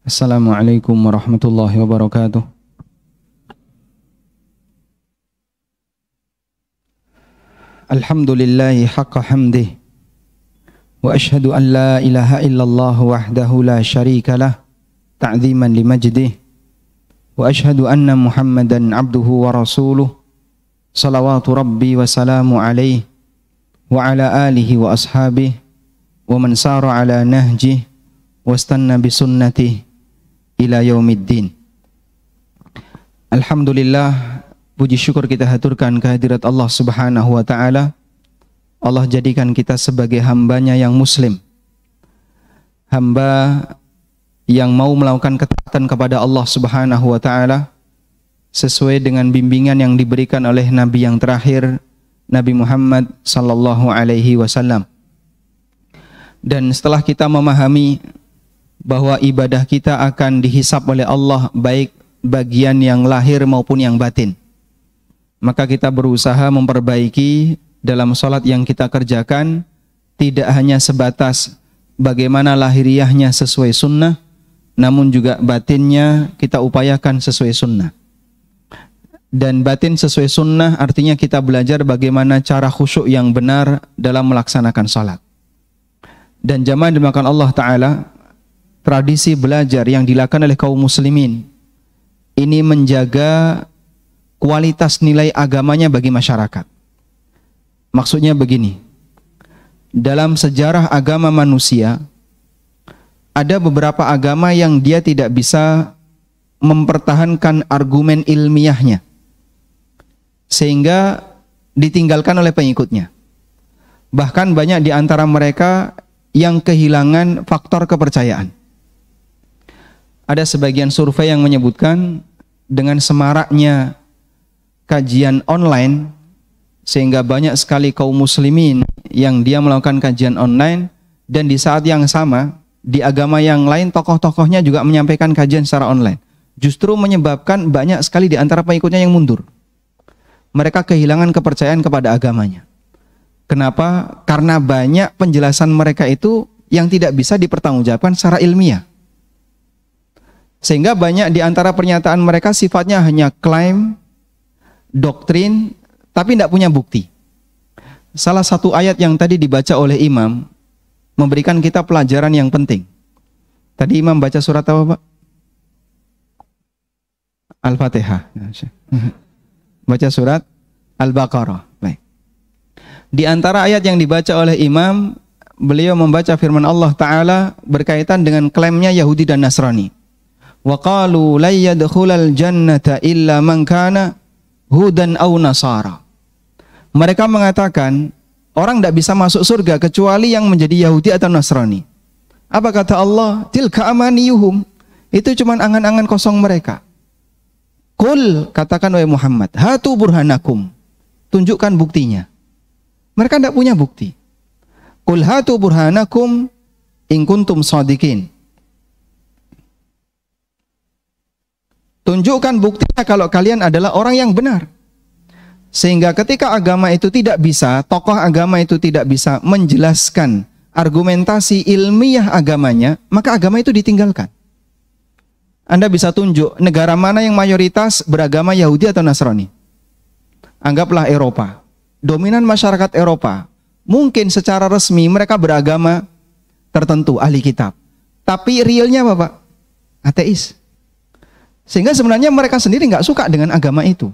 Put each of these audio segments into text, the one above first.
Assalamualaikum warahmatullahi wabarakatuh. Alhamdulillahi haqqa hamdih. Wa ashhadu an la ilaha illallah wahdahu la syarika lah ta'ziman limajdih. Wa ashhadu anna Muhammadan abduhu wa rasuluh. Salawatu rabbi wa salamu alaihi wa ala alihi wa ashabihi wa man sara ala nahjih wastanna bisunnatih ila yaumiddin. Alhamdulillah, puji syukur kita haturkan kehadirat Allah Subhanahu wa ta'ala. Allah jadikan kita sebagai hambanya yang muslim, hamba yang mau melakukan ketaatan kepada Allah Subhanahu wa ta'ala sesuai dengan bimbingan yang diberikan oleh Nabi yang terakhir, Nabi Muhammad sallallahu alaihi wasallam. Dan setelah kita memahami bahwa ibadah kita akan dihisab oleh Allah, baik bagian yang lahir maupun yang batin, maka kita berusaha memperbaiki dalam sholat yang kita kerjakan, tidak hanya sebatas bagaimana lahiriahnya sesuai sunnah, namun juga batinnya kita upayakan sesuai sunnah. Dan batin sesuai sunnah artinya kita belajar bagaimana cara khusyuk yang benar dalam melaksanakan sholat. Dan jamaah dimakan Allah Ta'ala, tradisi belajar yang dilakukan oleh kaum muslimin ini menjaga kualitas nilai agamanya bagi masyarakat. Maksudnya begini, dalam sejarah agama manusia ada beberapa agama yang dia tidak bisa mempertahankan argumen ilmiahnya sehingga ditinggalkan oleh pengikutnya. Bahkan banyak di antara mereka yang kehilangan faktor kepercayaan. Ada sebagian survei yang menyebutkan dengan semaraknya kajian online, sehingga banyak sekali kaum muslimin yang dia melakukan kajian online, dan di saat yang sama di agama yang lain tokoh-tokohnya juga menyampaikan kajian secara online, justru menyebabkan banyak sekali di antara pengikutnya yang mundur. Mereka kehilangan kepercayaan kepada agamanya. Kenapa? Karena banyak penjelasan mereka itu yang tidak bisa dipertanggungjawabkan secara ilmiah. Sehingga banyak di antara pernyataan mereka sifatnya hanya klaim, doktrin, tapi tidak punya bukti. Salah satu ayat yang tadi dibaca oleh imam memberikan kita pelajaran yang penting. Tadi imam baca surat apa, Pak? Al-Fatihah. Baca surat Al-Baqarah. Baik. Di antara ayat yang dibaca oleh imam, beliau membaca firman Allah Ta'ala berkaitan dengan klaimnya Yahudi dan Nasrani. Wa qalu la yadkhulal jannata illa man kana hudan aw nasara. Mereka mengatakan orang tidak bisa masuk surga kecuali yang menjadi Yahudi atau Nasrani. Apa kata Allah? Tilka amaniyuhum. Itu cuma angan-angan kosong mereka. Qul, katakan wahai Muhammad, hatu burhanakum. Tunjukkan buktinya. Mereka tidak punya bukti. Qul hatu burhanakum in kuntum shadiqin. Tunjukkan buktinya kalau kalian adalah orang yang benar. Sehingga ketika agama itu tidak bisa, tokoh agama itu tidak bisa menjelaskan argumentasi ilmiah agamanya, maka agama itu ditinggalkan. Anda bisa tunjuk negara mana yang mayoritas beragama Yahudi atau Nasrani? Anggaplah Eropa. Dominan masyarakat Eropa. Mungkin secara resmi mereka beragama tertentu, ahli kitab. Tapi realnya apa, Pak? Ateis. Sehingga sebenarnya mereka sendiri nggak suka dengan agama itu.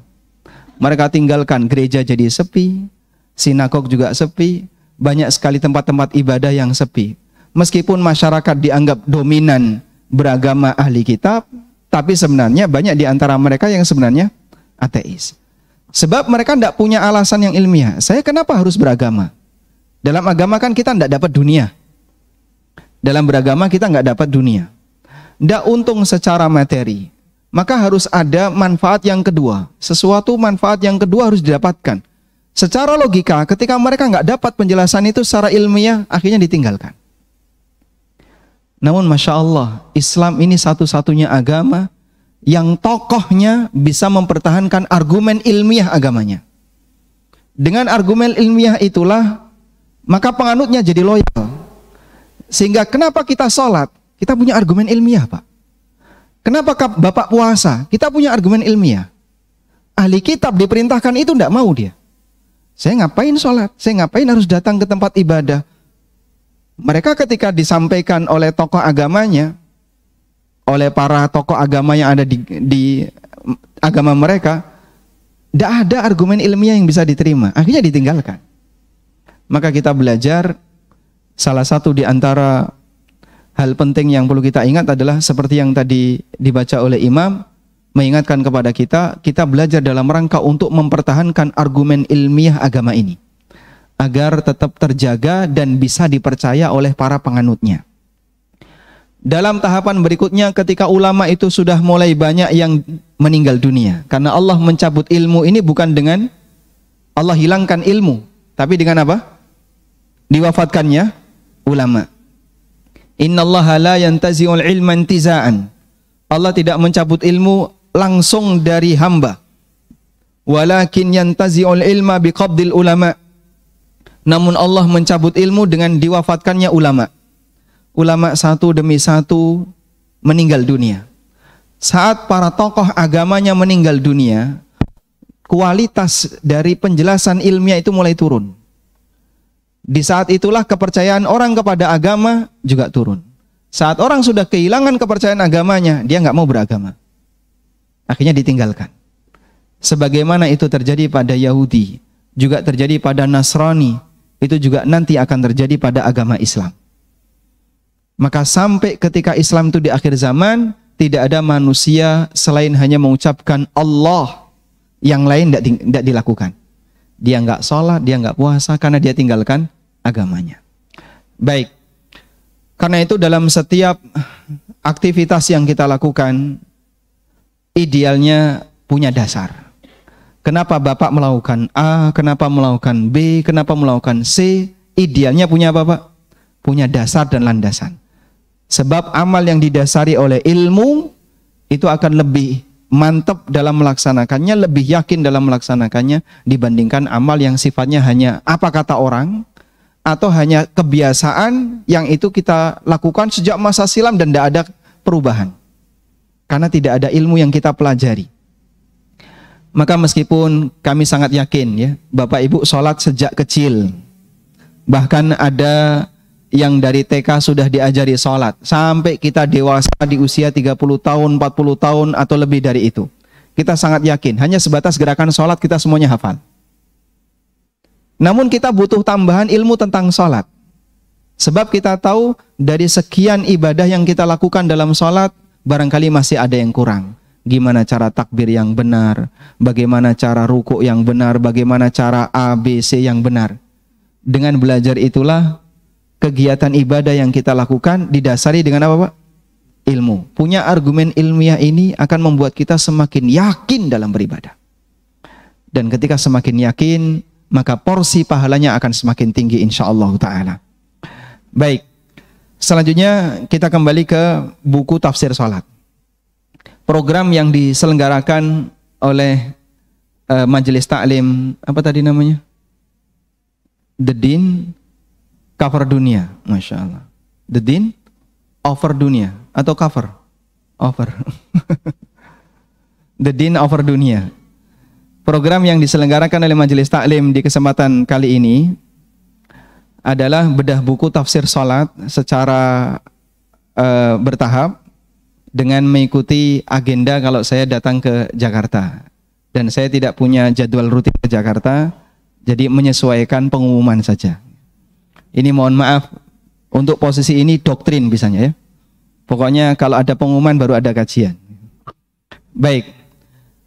Mereka tinggalkan gereja jadi sepi, sinagog juga sepi, banyak sekali tempat-tempat ibadah yang sepi. Meskipun masyarakat dianggap dominan beragama ahli kitab, tapi sebenarnya banyak di antara mereka yang sebenarnya ateis. Sebab mereka tidak punya alasan yang ilmiah. Saya kenapa harus beragama? Dalam agama kan kita tidak dapat dunia. Dalam beragama kita nggak dapat dunia. Tidak untung secara materi. Maka harus ada manfaat yang kedua. Sesuatu manfaat yang kedua harus didapatkan. Secara logika, ketika mereka nggak dapat penjelasan itu secara ilmiah, akhirnya ditinggalkan. Namun Masya Allah, Islam ini satu-satunya agama yang tokohnya bisa mempertahankan argumen ilmiah agamanya. Dengan argumen ilmiah itulah, maka penganutnya jadi loyal. Sehingga kenapa kita sholat? Kita punya argumen ilmiah, Pak. Kenapa Bapak puasa? Kita punya argumen ilmiah. Ahli kitab diperintahkan itu tidak mau dia. Saya ngapain sholat? Saya ngapain harus datang ke tempat ibadah? Mereka ketika disampaikan oleh tokoh agamanya, oleh para tokoh agama yang ada di agama mereka, tidak ada argumen ilmiah yang bisa diterima. Akhirnya ditinggalkan. Maka kita belajar, salah satu di antara hal penting yang perlu kita ingat adalah seperti yang tadi dibaca oleh imam, mengingatkan kepada kita, kita belajar dalam rangka untuk mempertahankan argumen ilmiah agama ini, agar tetap terjaga dan bisa dipercaya oleh para penganutnya. Dalam tahapan berikutnya, ketika ulama itu sudah mulai banyak yang meninggal dunia, karena Allah mencabut ilmu ini bukan dengan Allah hilangkan ilmu, tapi dengan apa? Diwafatkannya ulama. Innallaha la yantazi'ul ilma intiza'an. Allah tidak mencabut ilmu langsung dari hamba. Walakin yantazi'ul ilma biqabdil ulama. Namun Allah mencabut ilmu dengan diwafatkannya ulama. Ulama satu demi satu meninggal dunia. Saat para tokoh agamanya meninggal dunia, kualitas dari penjelasan ilmiah itu mulai turun. Di saat itulah kepercayaan orang kepada agama juga turun. Saat orang sudah kehilangan kepercayaan agamanya, dia nggak mau beragama. Akhirnya ditinggalkan. Sebagaimana itu terjadi pada Yahudi, juga terjadi pada Nasrani, itu juga nanti akan terjadi pada agama Islam. Maka sampai ketika Islam itu di akhir zaman, tidak ada manusia selain hanya mengucapkan Allah, yang lain tidak dilakukan. Dia nggak sholat, dia nggak puasa karena dia tinggalkan agamanya. Baik, karena itu dalam setiap aktivitas yang kita lakukan, idealnya punya dasar. Kenapa Bapak melakukan A, kenapa melakukan B, kenapa melakukan C? Idealnya punya apa, Pak? Punya dasar dan landasan. Sebab amal yang didasari oleh ilmu itu akan lebih mantap dalam melaksanakannya, lebih yakin dalam melaksanakannya dibandingkan amal yang sifatnya hanya apa kata orang atau hanya kebiasaan yang itu kita lakukan sejak masa silam dan tidak ada perubahan karena tidak ada ilmu yang kita pelajari. Maka meskipun kami sangat yakin ya, Bapak Ibu sholat sejak kecil, bahkan ada yang dari TK sudah diajari sholat sampai kita dewasa di usia 30 tahun, 40 tahun atau lebih dari itu. Kita sangat yakin, hanya sebatas gerakan sholat kita semuanya hafal. Namun kita butuh tambahan ilmu tentang sholat. Sebab kita tahu dari sekian ibadah yang kita lakukan dalam sholat, barangkali masih ada yang kurang. Gimana cara takbir yang benar, bagaimana cara ruku yang benar, bagaimana cara A, B, C yang benar. Dengan belajar itulah kegiatan ibadah yang kita lakukan didasari dengan apa, Pak? Ilmu. Punya argumen ilmiah ini akan membuat kita semakin yakin dalam beribadah. Dan ketika semakin yakin, maka porsi pahalanya akan semakin tinggi insyaallah ta'ala. Baik, selanjutnya kita kembali ke buku tafsir sholat. Program yang diselenggarakan oleh Majelis Taklim, apa tadi namanya? The Din Cover Dunia, Masya Allah. The Din Over Dunia atau Cover? Over. The Din Over Dunia. Program yang diselenggarakan oleh Majelis Taklim di kesempatan kali ini adalah bedah buku tafsir sholat secara bertahap dengan mengikuti agenda kalau saya datang ke Jakarta. Dan saya tidak punya jadwal rutin ke Jakarta, jadi menyesuaikan pengumuman saja. Ini mohon maaf, untuk posisi ini doktrin bisanya ya. Pokoknya kalau ada pengumuman baru ada kajian. Baik,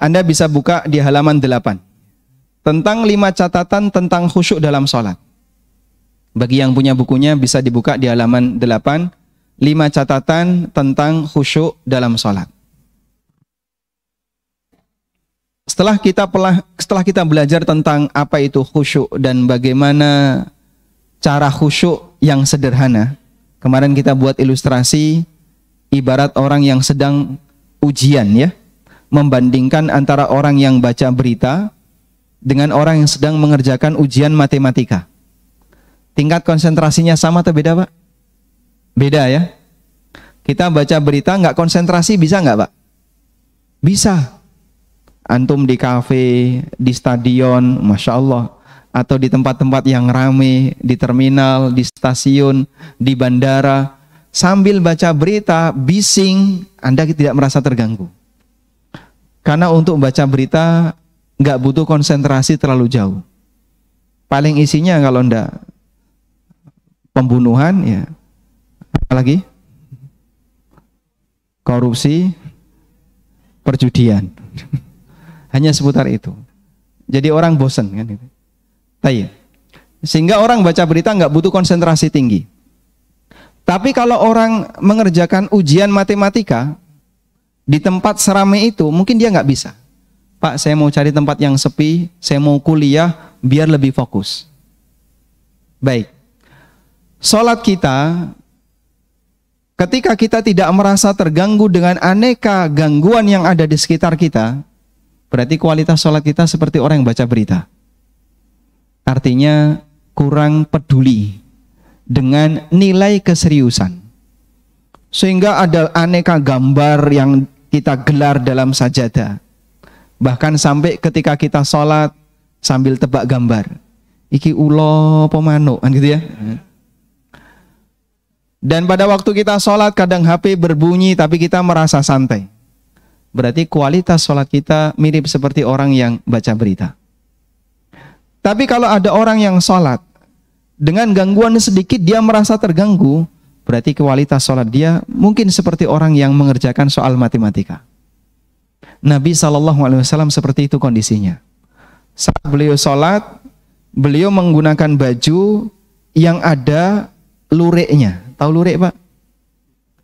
Anda bisa buka di halaman 8. Tentang 5 catatan tentang khusyuk dalam sholat. Bagi yang punya bukunya bisa dibuka di halaman 8. 5 catatan tentang khusyuk dalam sholat. Setelah kita belajar tentang apa itu khusyuk dan bagaimana cara khusyuk yang sederhana. Kemarin kita buat ilustrasi ibarat orang yang sedang ujian ya. Membandingkan antara orang yang baca berita dengan orang yang sedang mengerjakan ujian matematika. Tingkat konsentrasinya sama atau beda, Pak? Beda ya. Kita baca berita nggak konsentrasi, bisa nggak Pak? Bisa. Antum di kafe, di stadion, Masya Allah, atau di tempat-tempat yang rame, di terminal, di stasiun, di bandara, sambil baca berita, bising, Anda tidak merasa terganggu. Karena untuk baca berita nggak butuh konsentrasi terlalu jauh. Paling isinya kalau ndak pembunuhan, ya apalagi korupsi, perjudian. Hanya seputar itu. Jadi orang bosan kan gitu. Sehingga orang baca berita nggak butuh konsentrasi tinggi. Tapi kalau orang mengerjakan ujian matematika di tempat seramai itu, mungkin dia nggak bisa. Pak, saya mau cari tempat yang sepi, saya mau kuliah biar lebih fokus. Baik. Salat kita, ketika kita tidak merasa terganggu dengan aneka gangguan yang ada di sekitar kita, berarti kualitas sholat kita seperti orang yang baca berita. Artinya kurang peduli dengan nilai keseriusan. Sehingga ada aneka gambar yang kita gelar dalam sajadah. Bahkan sampai ketika kita sholat sambil tebak gambar. Iki ulo pemanu, kan gitu ya. Dan pada waktu kita sholat kadang HP berbunyi tapi kita merasa santai. Berarti kualitas sholat kita mirip seperti orang yang baca berita. Tapi kalau ada orang yang sholat dengan gangguan sedikit dia merasa terganggu, berarti kualitas sholat dia mungkin seperti orang yang mengerjakan soal matematika. Nabi SAW seperti itu kondisinya. Saat beliau sholat, beliau menggunakan baju yang ada lureknya. Tahu lurek Pak?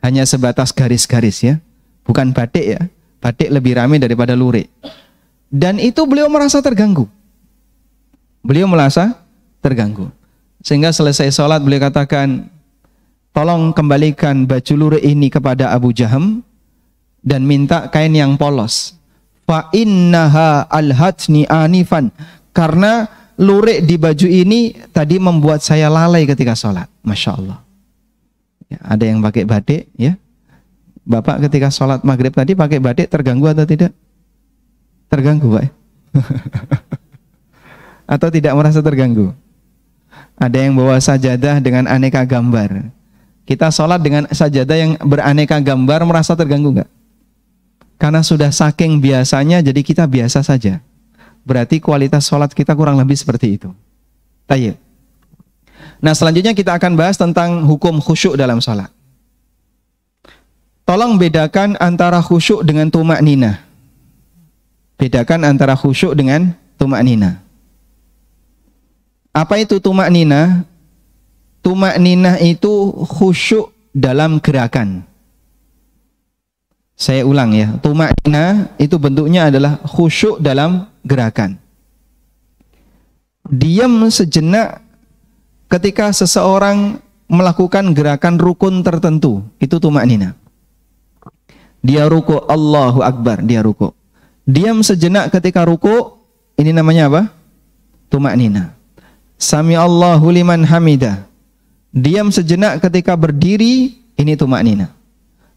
Hanya sebatas garis-garis ya, bukan batik ya. Batik lebih ramai daripada lurik. Dan itu beliau merasa terganggu. Beliau merasa terganggu. Sehingga selesai sholat beliau katakan, tolong kembalikan baju lurik ini kepada Abu Jaham dan minta kain yang polos. Fa innaha alhatni anifan. Karena lurik di baju ini tadi membuat saya lalai ketika sholat. Masya Allah. Ya, ada yang pakai batik ya. Bapak ketika sholat maghrib tadi pakai batik terganggu atau tidak? Terganggu Pak? Atau tidak merasa terganggu? Ada yang bawa sajadah dengan aneka gambar. Kita sholat dengan sajadah yang beraneka gambar merasa terganggu nggak? Karena sudah saking biasanya jadi kita biasa saja. Berarti kualitas sholat kita kurang lebih seperti itu. Tayyib. Nah selanjutnya kita akan bahas tentang hukum khusyuk dalam sholat. Tolong bedakan antara khusyuk dengan tumak ninah. Bedakan antara khusyuk dengan tumak ninah. Apa itu tumak ninah? Tumak ninah itu khusyuk dalam gerakan. Saya ulang ya. Tumak ninah itu bentuknya adalah khusyuk dalam gerakan. Diam sejenak ketika seseorang melakukan gerakan rukun tertentu. Itu tumak ninah. Dia ruku, Allahu Akbar, dia ruku. Diam sejenak ketika ruku, ini namanya apa? Tumak ninah. Sami Allahu liman hamidah. Diam sejenak ketika berdiri, ini tumak ninah.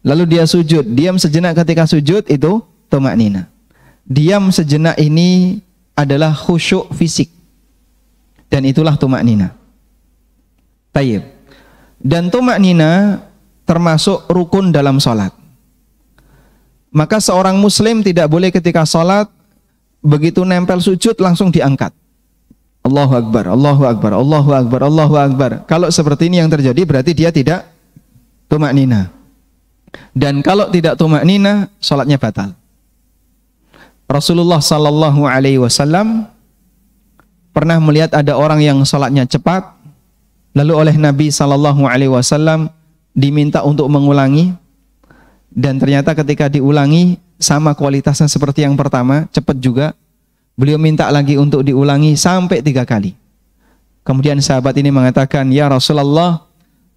Lalu dia sujud, diam sejenak ketika sujud, itu tumak ninah. Diam sejenak ini adalah khusyuk fisik. Dan itulah tumak ninah. Tayyib. Dan tumak ninah termasuk rukun dalam sholat. Maka seorang muslim tidak boleh ketika sholat begitu nempel sujud langsung diangkat. Allahu Akbar, Allahu Akbar, Allahu Akbar, Allahu Akbar. Kalau seperti ini yang terjadi berarti dia tidak tumak ninah. Dan kalau tidak tumak ninah, sholatnya batal. Rasulullah Sallallahu Alaihi Wasallam pernah melihat ada orang yang sholatnya cepat, lalu oleh Nabi Sallallahu Alaihi Wasallam diminta untuk mengulangi. Dan ternyata ketika diulangi sama kualitasnya seperti yang pertama, cepat juga. Beliau minta lagi untuk diulangi sampai 3 kali. Kemudian sahabat ini mengatakan, ya Rasulullah,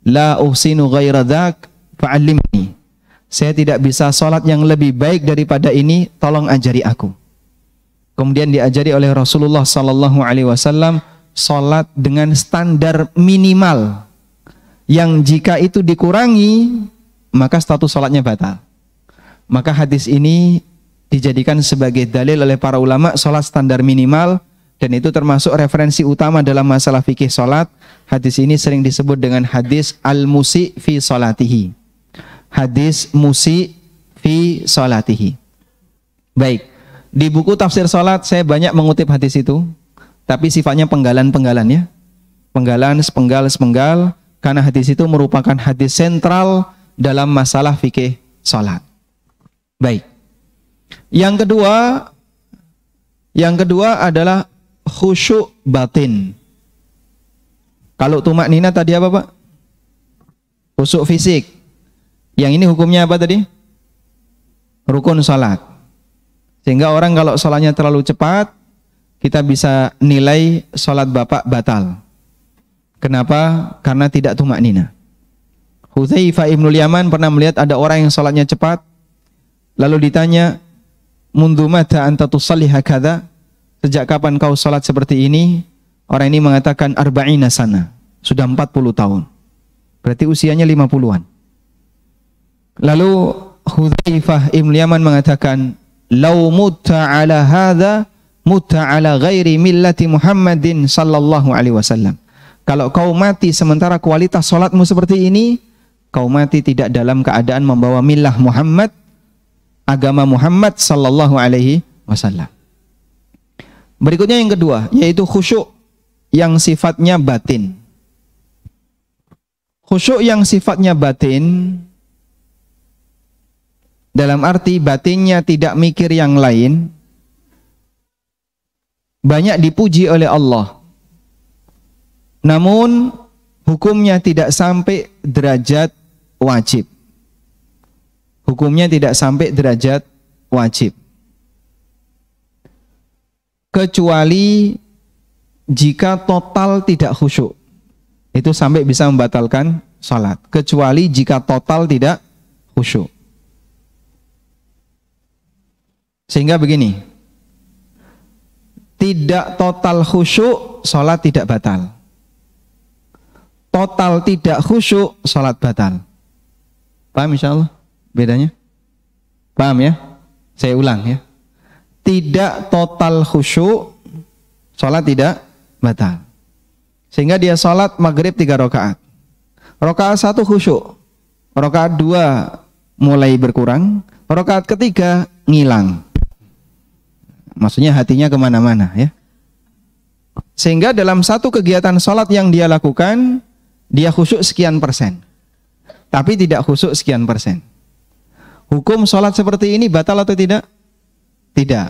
la uhsinu ghaira dzak fa'allimni. Saya tidak bisa sholat yang lebih baik daripada ini, tolong ajari aku. Kemudian diajari oleh Rasulullah Sallallahu Alaihi Wasallam sholat dengan standar minimal yang jika itu dikurangi maka status sholatnya batal. Maka hadis ini dijadikan sebagai dalil oleh para ulama sholat standar minimal, dan itu termasuk referensi utama dalam masalah fikih sholat. Hadis ini sering disebut dengan hadis al-musi fi sholatihi. Hadis musi fi sholatihi. Baik, di buku tafsir sholat saya banyak mengutip hadis itu, tapi sifatnya penggalan-penggalan ya. Penggalan, sepenggal, karena hadis itu merupakan hadis sentral dalam masalah fikih sholat. Baik. Yang kedua adalah khusyuk batin. Kalau tumak nina tadi apa, Pak? Khusyuk fisik. Yang ini hukumnya apa tadi? Rukun salat. Sehingga orang kalau salatnya terlalu cepat, kita bisa nilai salat Bapak batal. Kenapa? Karena tidak tumak nina. Hudzaifah ibnul Yaman pernah melihat ada orang yang salatnya cepat, lalu ditanya, "Mundu mata anta tusalli hakadha?" Sejak kapan kau salat seperti ini? Orang ini mengatakan arba'ina sana. Sudah 40 tahun. Berarti usianya 50-an. Lalu Hudzaifah ibn Yaman mengatakan, "Lau mutta ala hadha, mutta ala ghairi millati Muhammadin sallallahu alaihi wasallam." Kalau kau mati sementara kualitas salatmu seperti ini, kau mati tidak dalam keadaan membawa millah Muhammad, agama Muhammad sallallahu alaihi wasallam. Berikutnya yang kedua, yaitu khusyuk yang sifatnya batin. Khusyuk yang sifatnya batin dalam arti batinnya tidak mikir yang lain, banyak dipuji oleh Allah, namun hukumnya tidak sampai derajat wajib. Hukumnya tidak sampai derajat wajib. Kecuali jika total tidak khusyuk. Itu sampai bisa membatalkan salat. Kecuali jika total tidak khusyuk. Sehingga begini. Tidak total khusyuk, salat tidak batal. Total tidak khusyuk, salat batal. Paham insyaallah bedanya? Paham ya? Saya ulang ya. Tidak total khusyuk, salat tidak batal. Sehingga dia salat maghrib 3 rakaat. Rakaat 1 khusyuk. Rakaat 2 mulai berkurang. Rakaat ketiga ngilang. Maksudnya hatinya kemana-mana ya. Sehingga dalam satu kegiatan salat yang dia lakukan, dia khusyuk sekian persen, tapi tidak khusyuk sekian persen. Hukum salat seperti ini batal atau tidak? Tidak.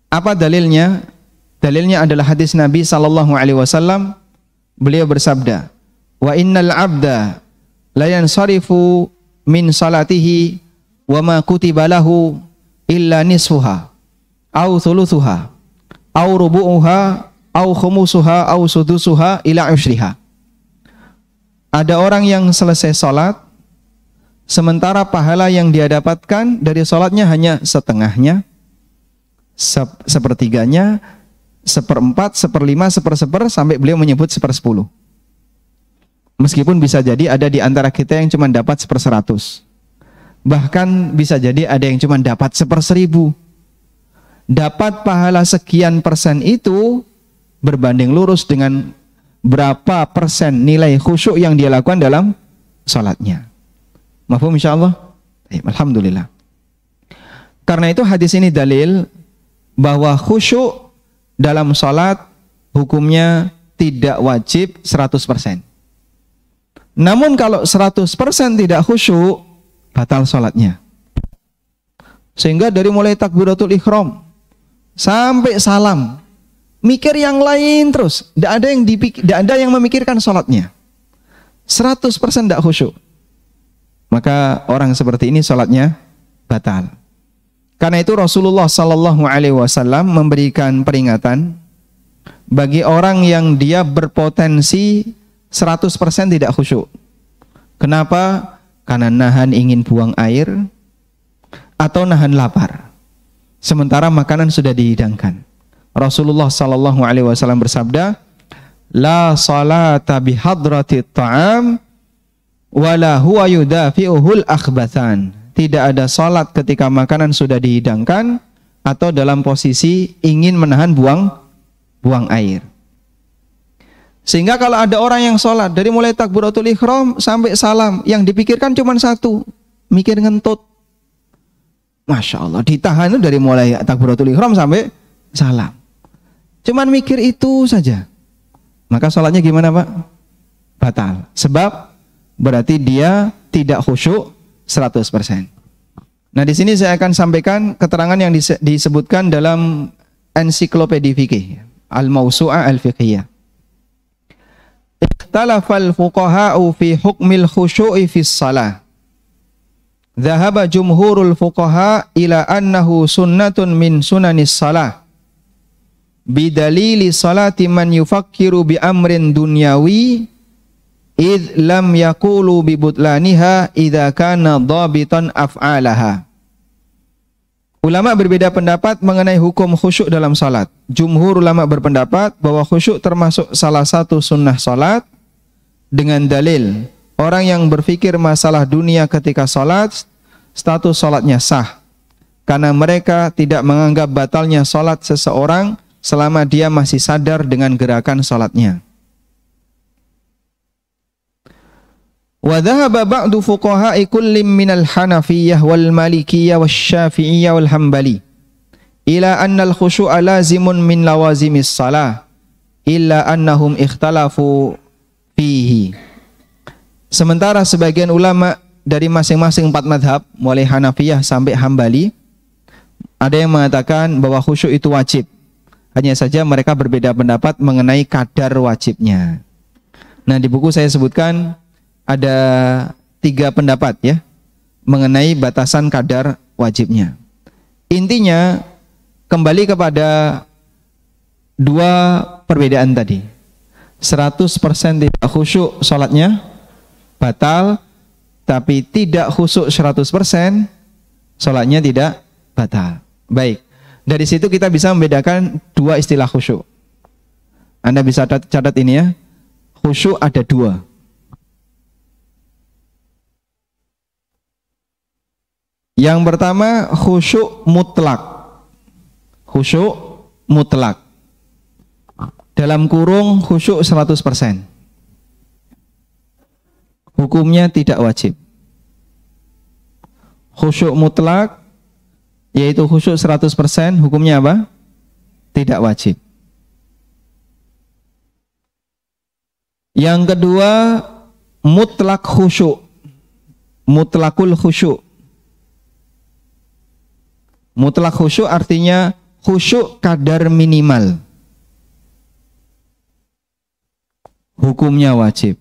Apa dalilnya? Dalilnya adalah hadis Nabi sallallahu alaihi wasallam. Beliau bersabda, "Wa innal 'abda la yansarifu min salatihi wa ma kutiba lahu illa nisfuha aw thuluthuha aw rubu'uha aw khumusuha aw sudusuha ila ushriha." Ada orang yang selesai salat, sementara pahala yang dia dapatkan dari salatnya hanya setengahnya, sepertiganya, 1/4, 1/5, 1/10, sampai beliau menyebut 1/10. Meskipun bisa jadi ada di antara kita yang cuma dapat 1/100. Bahkan bisa jadi ada yang cuma dapat 1/1000. Dapat pahala sekian persen itu berbanding lurus dengan berapa persen nilai khusyuk yang dia lakukan dalam salatnya. Mafhum insyaallah? Alhamdulillah. Karena itu hadis ini dalil bahwa khusyuk dalam salat hukumnya tidak wajib 100%. Namun kalau 100% tidak khusyuk, batal salatnya. Sehingga dari mulai takbiratul ihram sampai salam, mikir yang lain terus, tidak ada yang memikirkan salatnya. 100% tidak khusyuk. Maka orang seperti ini salatnya batal. Karena itu Rasulullah sallallahu alaihi wasallam memberikan peringatan bagi orang yang dia berpotensi 100% tidak khusyuk. Kenapa? Karena nahan ingin buang air atau nahan lapar. Sementara makanan sudah dihidangkan. Rasulullah sallallahu alaihi wasallam bersabda, "La salata bihadratit ta'am wala huwa yudafi'uhul akhbathan. Tidak ada salat ketika makanan sudah dihidangkan atau dalam posisi ingin menahan buang air. Sehingga kalau ada orang yang salat dari mulai takbiratul ihram sampai salam, yang dipikirkan cuma satu, mikir ngentut. Masya Allah, ditahan itu dari mulai takbiratul ihram sampai salam. Cuman mikir itu saja. Maka salatnya gimana, Pak? Batal. Sebab berarti dia tidak khusyuk 100%. Nah, di sini saya akan sampaikan keterangan yang disebutkan dalam ensiklopedia fikih, Al-Mawsu'ah Al-Fiqhiyah. Ikhtalafal fuqaha'u fi hukmil khusyu'i fis shalah. Dhahaba jumhurul fuqaha ila annahu sunnatun min sunanis shalah. Bidalili salati man yufakkiru bi amrin dunyawi id lam yaqulu bi butlaniha idza kana dhabitan af'alaha. Ulama berbeda pendapat mengenai hukum khusyuk dalam salat. Jumhur ulama berpendapat bahwa khusyuk termasuk salah satu sunnah salat dengan dalil orang yang berfikir masalah dunia ketika salat, status salatnya sah karena mereka tidak menganggap batalnya salat seseorang selama dia masih sadar dengan gerakan salatnya. Wa dhahaba ba'du fuqaha'i kullin minal Hanafiyyah wal Malikiyyah wasy-Syafi'iyyah wal Hambali ila anna al-khusyu'a lazimun min lawazimis shalah illa annahum ikhtalafu fihi. Sementara sebagian ulama dari masing-masing 4 mazhab mulai Hanafiyah sampai Hambali ada yang mengatakan bahwa khusyuk itu wajib. Hanya saja mereka berbeda pendapat mengenai kadar wajibnya. Nah, di buku saya sebutkan ada 3 pendapat ya mengenai batasan kadar wajibnya. Intinya kembali kepada 2 perbedaan tadi. 100% tidak khusyuk salatnya batal, tapi tidak khusyuk 100% salatnya tidak batal. Baik. Dari situ kita bisa membedakan 2 istilah khusyuk. Anda bisa catat ini ya. Khusyuk ada 2. Yang pertama khusyuk mutlak. Khusyuk mutlak. Dalam kurung khusyuk 100%. Hukumnya tidak wajib. Khusyuk mutlak yaitu khusyuk 100%, hukumnya apa? Tidak wajib. Yang kedua mutlak khusyuk. Mutlakul khusyuk. Mutlak khusyuk artinya khusyuk kadar minimal. Hukumnya wajib.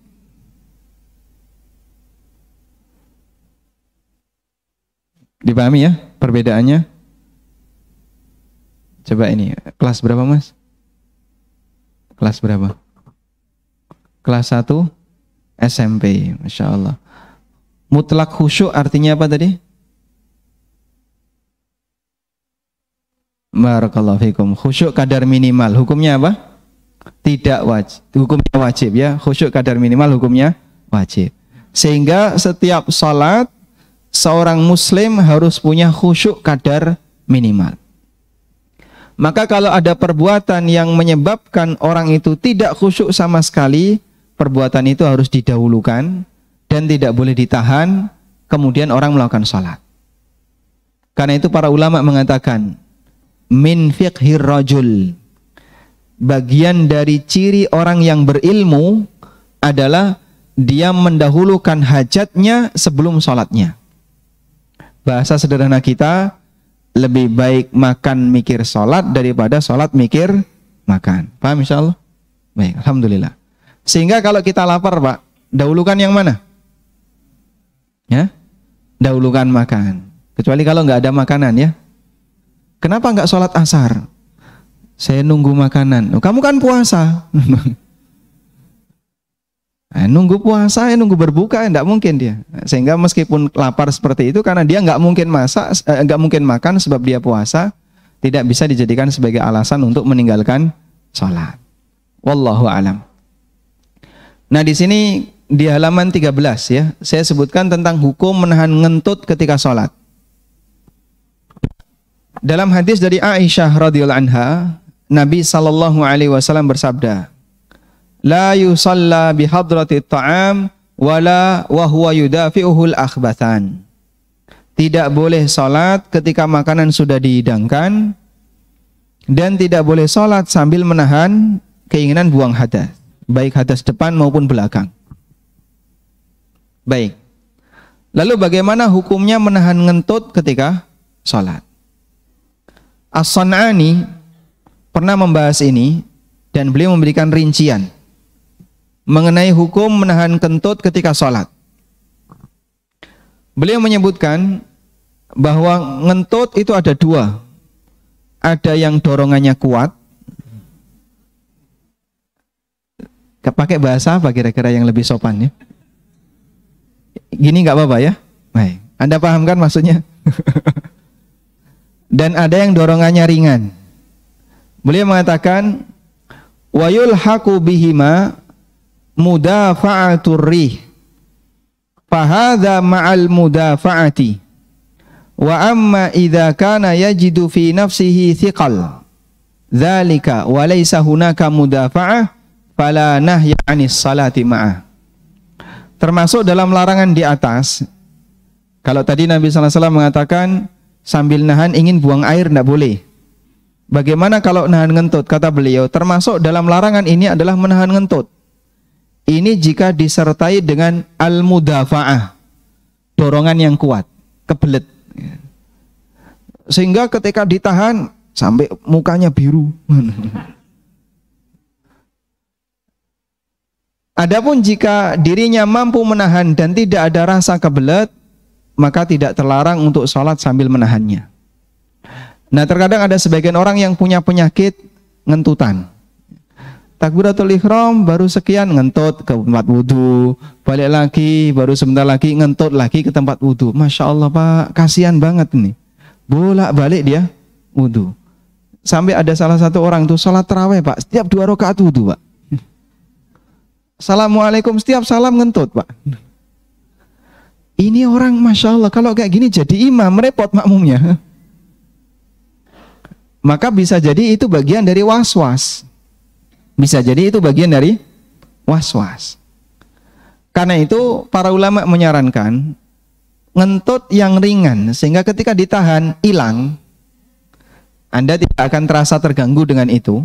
Dipahami ya perbedaannya? Coba ini, kelas berapa Mas? Kelas berapa? Kelas 1 SMP, Masya Allah. Mutlak khusyuk artinya apa tadi? Barakallahu fikum. Khusyuk kadar minimal, hukumnya apa? Tidak wajib. Hukumnya wajib ya. Khusyuk kadar minimal, hukumnya wajib. Sehingga setiap salat seorang muslim harus punya khusyuk kadar minimal. Maka kalau ada perbuatan yang menyebabkan orang itu tidak khusyuk sama sekali, perbuatan itu harus didahulukan dan tidak boleh ditahan, kemudian orang melakukan salat. Karena itu para ulama mengatakan min fiqhir rajul, bagian dari ciri orang yang berilmu adalah dia mendahulukan hajatnya sebelum sholatnya. Bahasa sederhana kita, lebih baik makan mikir sholat daripada sholat mikir makan. Paham insyaallah? Baik, alhamdulillah. Sehingga kalau kita lapar Pak, dahulukan yang mana? Ya, dahulukan makan. Kecuali kalau nggak ada makanan ya. Kenapa nggak sholat asar? Saya nunggu makanan. Oh, kamu kan puasa. Nunggu puasa, nunggu berbuka, nggak mungkin dia. Sehingga meskipun lapar seperti itu, karena dia nggak mungkin masak, nggak mungkin makan sebab dia puasa, tidak bisa dijadikan sebagai alasan untuk meninggalkan sholat. Wallahu alam. Nah di sini di halaman 13 ya, saya sebutkan tentang hukum menahan ngentut ketika sholat. Dalam hadis dari Aisyah radhiyallahu anha, Nabi sallallahu alaihi wasallam bersabda, "La yusalla bihadratit ta'am wala wa huwa yudafi'uhul akhbathan." Tidak boleh sholat ketika makanan sudah dihidangkan, dan tidak boleh sholat sambil menahan keinginan buang hadas, baik hadas depan maupun belakang. Baik. Lalu bagaimana hukumnya menahan ngentut ketika sholat? As-San'ani pernah membahas ini dan beliau memberikan rincian mengenai hukum menahan kentut ketika sholat. Beliau menyebutkan bahwa ngentut itu ada dua. Ada yang dorongannya kuat. Pakai bahasa apa kira-kira yang lebih sopan ya? Gini nggak apa-apa ya? Baik. Anda paham kan maksudnya? Dan ada yang dorongannya ringan. Beliau mengatakan, wa yulhaqu bihima mudafa'atur rih. Fahadha ma'al mudafa'ati. Wa amma idza kana yajidu fi nafsihi thiqal. Dzalika wa laysa hunaka mudafa'ah fala nahya 'anis salati ma'ah. Termasuk dalam larangan di atas. Kalau tadi Nabi sallallahu alaihi wasallam mengatakan sambil nahan ingin buang air tidak boleh. Bagaimana kalau nahan ngentut? Kata beliau, termasuk dalam larangan ini adalah menahan ngentut. Ini jika disertai dengan al-mudafa'ah, dorongan yang kuat, kebelet. Sehingga ketika ditahan sampai mukanya biru. Adapun jika dirinya mampu menahan dan tidak ada rasa kebelet, maka tidak terlarang untuk sholat sambil menahannya. Nah, terkadang ada sebagian orang yang punya penyakit ngentutan. Takbiratul ihram baru sekian ngentut ke tempat wudhu, balik lagi baru sebentar lagi ngentut lagi ke tempat wudhu. Masya Allah Pak, kasihan banget nih. Bolak balik dia wudhu. Sampai ada salah satu orang tuh sholat tarawih Pak, setiap 2 rakaat wudhu Pak. Assalamualaikum, setiap salam ngentut Pak. Ini orang Masya Allah, kalau kayak gini jadi imam, repot makmumnya. Maka bisa jadi itu bagian dari was-was. Bisa jadi itu bagian dari was-was. Karena itu para ulama menyarankan ngentut yang ringan, sehingga ketika ditahan hilang, Anda tidak akan terasa terganggu dengan itu.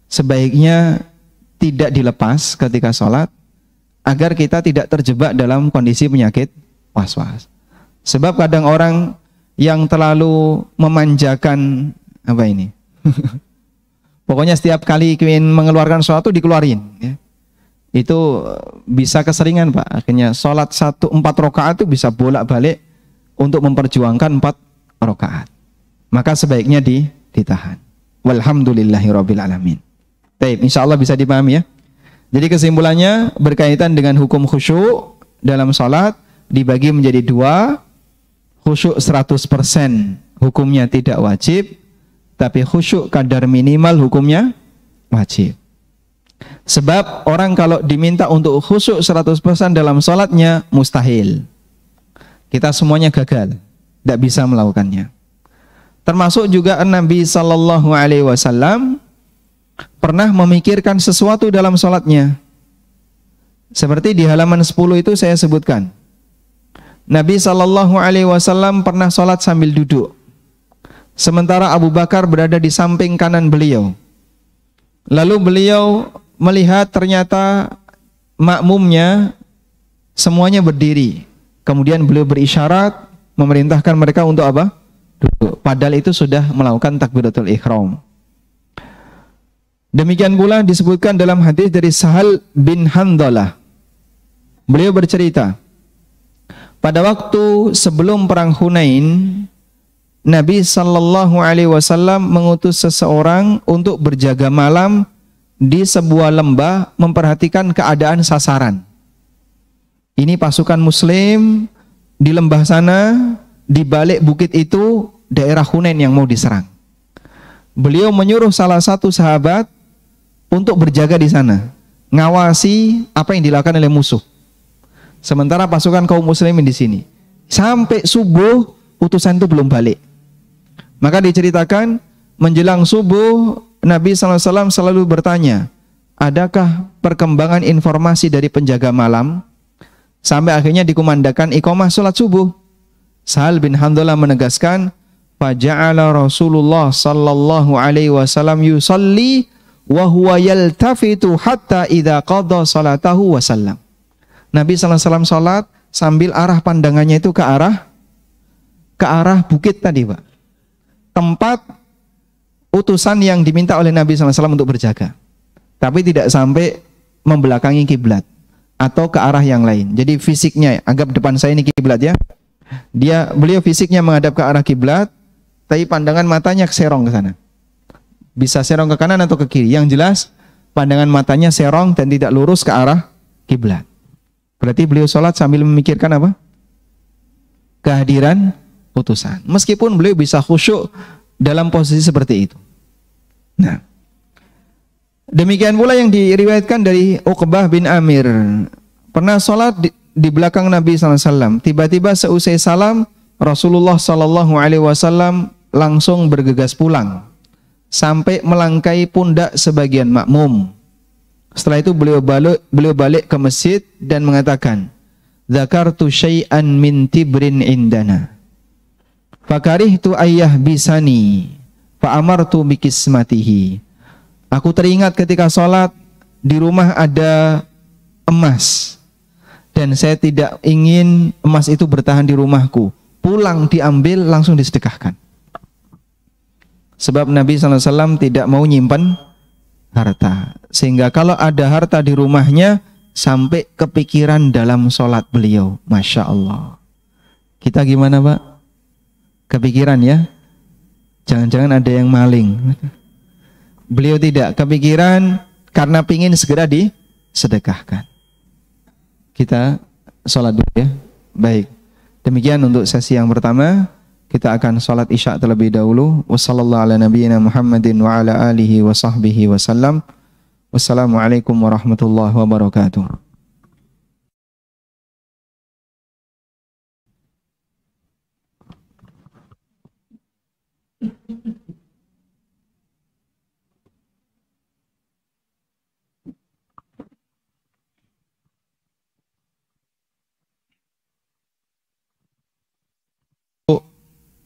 Sebaiknya tidak dilepas ketika sholat, agar kita tidak terjebak dalam kondisi penyakit was-was. Sebab kadang orang yang terlalu memanjakan apa ini? Pokoknya setiap kali ingin mengeluarkan sesuatu dikeluarin ya. Itu bisa keseringan Pak. Akhirnya sholat 4 rakaat itu bisa bolak-balik untuk memperjuangkan 4 rakaat. Maka sebaiknya ditahan. Walhamdulillahirabbil alamin. Baik, insyaallah bisa dipahami ya. Jadi kesimpulannya berkaitan dengan hukum khusyuk dalam sholat dibagi menjadi 2. Khusyuk 100% hukumnya tidak wajib, tapi khusyuk kadar minimal hukumnya wajib. Sebab orang kalau diminta untuk khusyuk 100% dalam sholatnya mustahil. Kita semuanya gagal, tidak bisa melakukannya. Termasuk juga Nabi Sallallahu Alaihi Wasallam pernah memikirkan sesuatu dalam sholatnya. Seperti di halaman 10 itu saya sebutkan. Nabi Sallallahu Alaihi Wasallam pernah sholat sambil duduk. Sementara Abu Bakar berada di samping kanan beliau. Lalu beliau melihat ternyata makmumnya semuanya berdiri. Kemudian beliau berisyarat memerintahkan mereka untuk apa? Duduk. Padahal itu sudah melakukan takbiratul ihram. Demikian pula disebutkan dalam hadis dari Sahal bin Handalah. Beliau bercerita, pada waktu sebelum perang Hunain, Nabi Sallallahu Alaihi Wasallam mengutus seseorang untuk berjaga malam di sebuah lembah memperhatikan keadaan sasaran. Ini pasukan Muslim di lembah sana, di balik bukit itu daerah Hunain yang mau diserang. Beliau menyuruh salah satu sahabat untuk berjaga di sana, ngawasi apa yang dilakukan oleh musuh. Sementara pasukan kaum muslimin di sini. Sampai subuh utusan itu belum balik. Maka diceritakan menjelang subuh Nabi SAW selalu bertanya, adakah perkembangan informasi dari penjaga malam? Sampai akhirnya dikumandangkan iqamah sholat subuh. Sahal bin Handalah menegaskan, faja'ala Rasulullah sallallahu alaihi wasallam yusalli wa huwa yaltafitu hatta idza qada salatahu wa sallam. Nabi SAW salat sambil arah pandangannya itu ke arah bukit tadi, Pak. Tempat utusan yang diminta oleh Nabi SAW untuk berjaga. Tapi tidak sampai membelakangi kiblat atau ke arah yang lain. Jadi fisiknya, anggap depan saya ini kiblat ya. Beliau fisiknya menghadap ke arah kiblat, tapi pandangan matanya serong ke sana. Bisa serong ke kanan atau ke kiri. Yang jelas pandangan matanya serong dan tidak lurus ke arah kiblat. Berarti beliau sholat sambil memikirkan apa? Kehadiran utusan. Meskipun beliau bisa khusyuk dalam posisi seperti itu. Nah, demikian pula yang diriwayatkan dari Uqbah bin Amir. Pernah sholat di belakang Nabi SAW. Tiba-tiba seusai salam, Rasulullah SAW langsung bergegas pulang. Sampai melangkai pundak sebagian makmum. Setelah itu beliau balik ke masjid dan mengatakan, "Dzakartu syai'an min tibrin indana. Fakarihtu ayyah bisani, fa amartu bikismatihi." Aku teringat ketika sholat di rumah ada emas dan saya tidak ingin emas itu bertahan di rumahku. Pulang diambil langsung disedekahkan. Sebab Nabi SAW tidak mau nyimpan harta, sehingga kalau ada harta di rumahnya sampai kepikiran dalam sholat beliau. Masya Allah. Kita gimana, Pak? Kepikiran ya? Jangan-jangan ada yang maling. Beliau tidak kepikiran karena pingin segera disedekahkan. Kita sholat dulu ya. Baik. Demikian untuk sesi yang pertama. Kita akan sholat isya terlebih dahulu. Wassallallahu ala nabiyyina Muhammadin wa ala alihi wa sahbihi wasallam. Wassalamualaikum warahmatullahi wabarakatuh.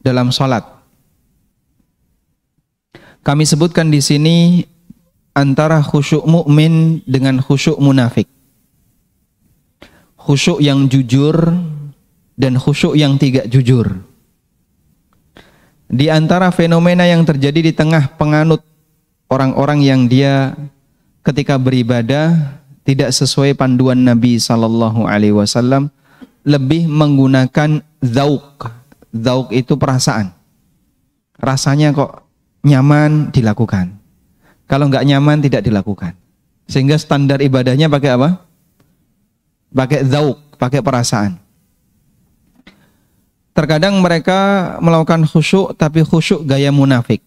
Dalam sholat, kami sebutkan di sini antara khusyuk mukmin dengan khusyuk munafik. Khusyuk yang jujur dan khusyuk yang tidak jujur. Di antara fenomena yang terjadi di tengah penganut orang-orang yang dia ketika beribadah tidak sesuai panduan Nabi SAW, lebih menggunakan dzauq. Dzauq itu perasaan. Rasanya kok nyaman dilakukan. Kalau nggak nyaman tidak dilakukan. Sehingga standar ibadahnya pakai apa? Pakai dzauq, pakai perasaan. Terkadang mereka melakukan khusyuk tapi khusyuk gaya munafik.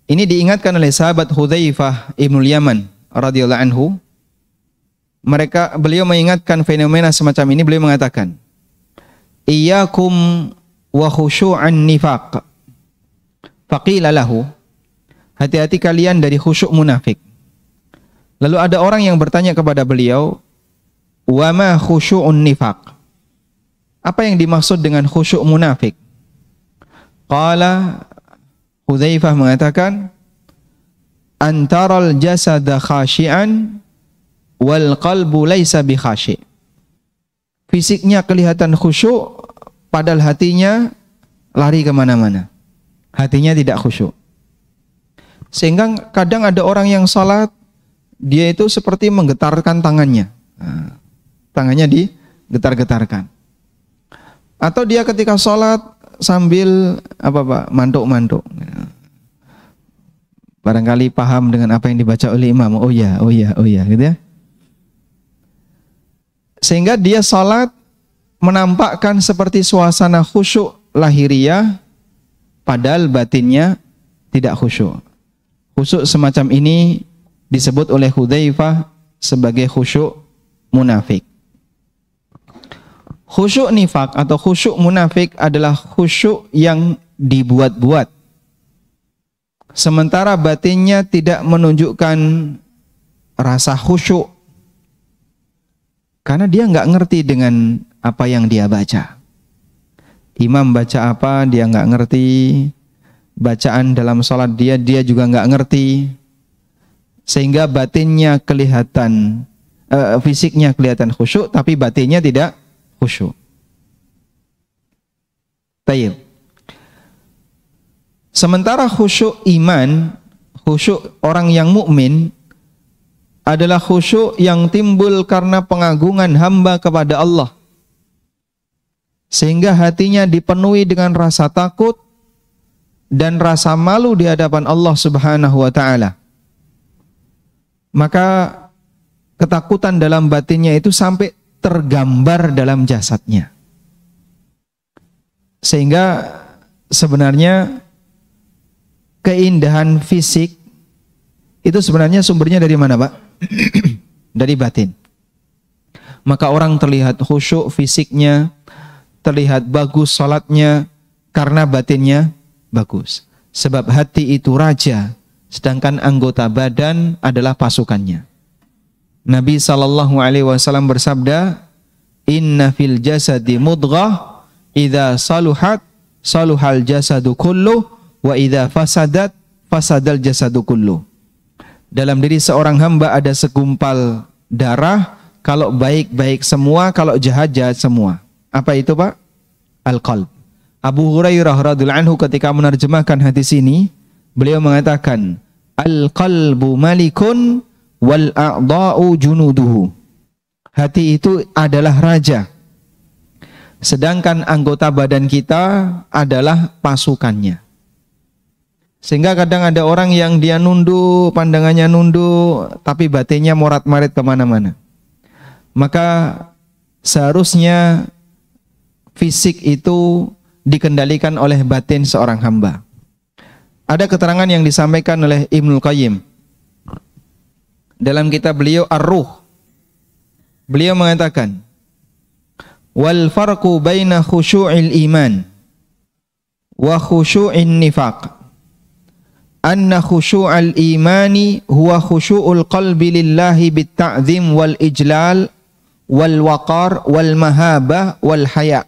Ini diingatkan oleh sahabat Hudzaifah Ibnul Yaman radhiyallahu anhu. Beliau mengingatkan fenomena semacam ini. Beliau mengatakan, "Iyyakum wa khusyu'an nifaq." Faqila lahu, hati-hati kalian dari khusyuk munafik. Lalu ada orang yang bertanya kepada beliau, "Wa ma khusyu'un nifaq?" Apa yang dimaksud dengan khusyuk munafik? Qala, Hudzaifah mengatakan, "Antaral jasada khashi'an wal qalbu laisa bi khashi'." Fisiknya kelihatan khusyuk, padahal hatinya lari kemana-mana. Hatinya tidak khusyuk. Sehingga kadang ada orang yang salat, dia itu seperti menggetarkan tangannya. Nah, tangannya digetar-getarkan. Atau dia ketika salat sambil mantuk-mantuk. Barangkali paham dengan apa yang dibaca oleh imam. Oh ya, gitu ya. Sehingga dia salat menampakkan seperti suasana khusyuk lahiriah, padahal batinnya tidak khusyuk. Khusyuk semacam ini disebut oleh Hudzaifah sebagai khusyuk munafik. Khusyuk nifak atau khusyuk munafik adalah khusyuk yang dibuat-buat. Sementara batinnya tidak menunjukkan rasa khusyuk. Karena dia nggak ngerti dengan apa yang dia baca. Imam baca apa, dia nggak ngerti. Bacaan dalam sholat dia juga nggak ngerti. Sehingga batinnya kelihatan, fisiknya kelihatan khusyuk, tapi batinnya tidak khusyuk. Tayyib. Sementara khusyuk iman, khusyuk orang yang mukmin adalah khusyuk yang timbul karena pengagungan hamba kepada Allah. Sehingga hatinya dipenuhi dengan rasa takut dan rasa malu di hadapan Allah Subhanahu wa taala. Maka ketakutan dalam batinnya itu sampai tergambar dalam jasadnya. Sehingga sebenarnya keindahan fisik itu sebenarnya sumbernya dari mana, Pak? Dari batin. Maka orang terlihat khusyuk fisiknya, terlihat bagus salatnya karena batinnya bagus. Sebab hati itu raja, sedangkan anggota badan adalah pasukannya. Nabi SAW bersabda, "Inna fil jasadi mudghah, idza saluhat saluhal jasadu kullu, wa idza fasadat fasadal jasadu kullu." Dalam diri seorang hamba ada segumpal darah, kalau baik-baik semua, kalau jahat-jahat semua. Apa itu, Pak? Al-qalb. Abu Hurairah radhiyallahu anhu ketika menerjemahkan hadis ini, beliau mengatakan, "Al-qalbu malikun wal a'dha'u junuduhu." Hati itu adalah raja, sedangkan anggota badan kita adalah pasukannya. Sehingga kadang ada orang yang dia nunduk, pandangannya nunduk, tapi batinnya morat-marit kemana-mana. Maka seharusnya fisik itu dikendalikan oleh batin seorang hamba. Ada keterangan yang disampaikan oleh Ibnul Qayyim dalam kitab beliau Ar-Ruh. Beliau mengatakan, "Wal farqu baina khusyu'il iman wa khusyu'in nifaq. Anna khusyu'al imani huwa khusyu'ul qalbi lillahi bitta'zim wal ijlal wal waqar wal mahabah wal haya."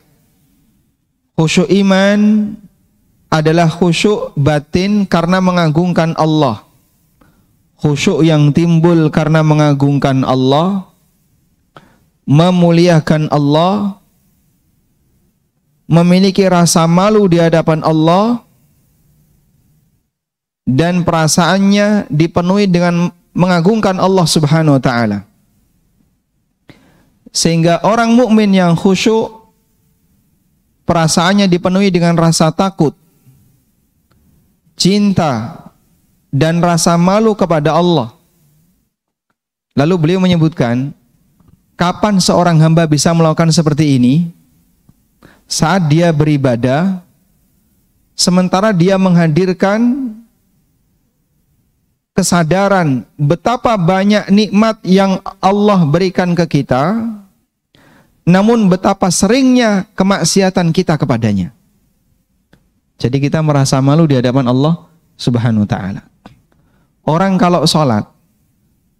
Khusyuk iman adalah khusyuk batin karena mengagungkan Allah. Khusyuk yang timbul karena mengagungkan Allah, memuliakan Allah, memiliki rasa malu di hadapan Allah, dan perasaannya dipenuhi dengan mengagungkan Allah Subhanahu wa taala. Sehingga orang mukmin yang khusyuk perasaannya dipenuhi dengan rasa takut, cinta, dan rasa malu kepada Allah. Lalu beliau menyebutkan, kapan seorang hamba bisa melakukan seperti ini? Saat dia beribadah, sementara dia menghadirkan kesadaran betapa banyak nikmat yang Allah berikan ke kita, namun betapa seringnya kemaksiatan kita kepadanya. Jadi kita merasa malu di hadapan Allah Subhanahu wa taala. Orang kalau sholat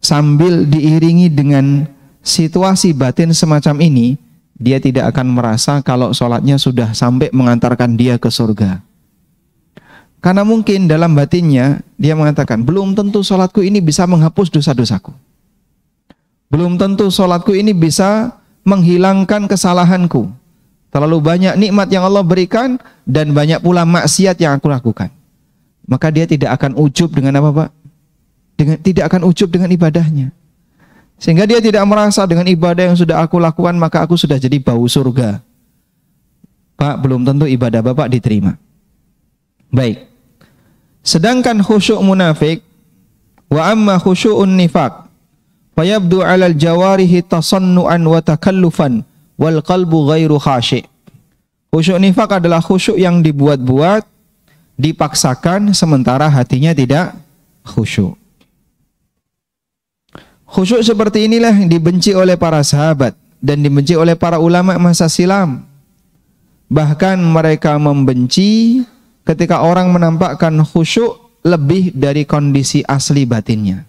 sambil diiringi dengan situasi batin semacam ini, dia tidak akan merasa kalau sholatnya sudah sampai mengantarkan dia ke surga. Karena mungkin dalam batinnya dia mengatakan, belum tentu sholatku ini bisa menghapus dosa-dosaku. Belum tentu sholatku ini bisa menghilangkan kesalahanku. Terlalu banyak nikmat yang Allah berikan dan banyak pula maksiat yang aku lakukan. Maka dia tidak akan ujub dengan apa, Pak? Tidak akan ujub dengan ibadahnya. Sehingga dia tidak merasa dengan ibadah yang sudah aku lakukan maka aku sudah jadi bau surga. Pak, belum tentu ibadah Bapak diterima. Baik. Sedangkan khusyuk munafik, wa amma khusyu'un nifaq, fayabdu 'alal jawarihi tasannu'an wa takallufan wal qalbu ghairu khashi'. Khusyuk nifaq adalah khusyuk yang dibuat-buat, dipaksakan sementara hatinya tidak khusyuk. Khusyuk seperti inilah yang dibenci oleh para sahabat dan dibenci oleh para ulama masa silam. Bahkan mereka membenci ketika orang menampakkan khusyuk lebih dari kondisi asli batinnya.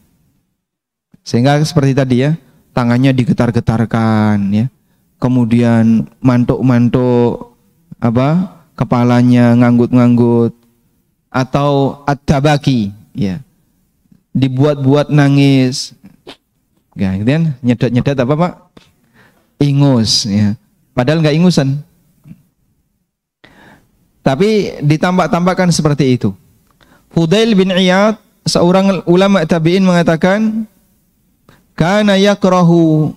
Sehingga seperti tadi ya, tangannya digetar-getarkan ya. Kemudian mantuk-mantuk kepalanya nganggut-nganggut, atau at-tabaki ya. Dibuat-buat nangis. Kemudian nyedat-nyedat apa Pak? Ingus ya. Padahal nggak ingusan. Tapi ditambah-tambahkan seperti itu. Fudail bin Iyad, seorang ulama tabi'in mengatakan, kana yakrahu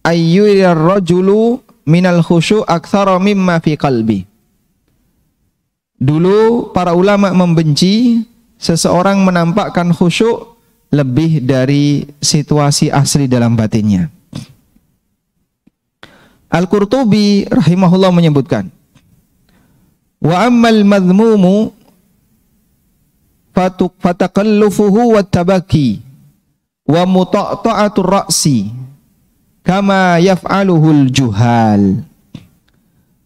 ayyurir rajulu minal khusyu' aktsara mimma fi qalbi. Dulu para ulama membenci seseorang menampakkan khusyuk lebih dari situasi asli dalam batinnya. Al-Qurtubi rahimahullah menyebutkan, wa ammal madhmumu fatakallufuhu wa tabaki wa muta'ta'atur ra'si kama yaf'aluhul juhal.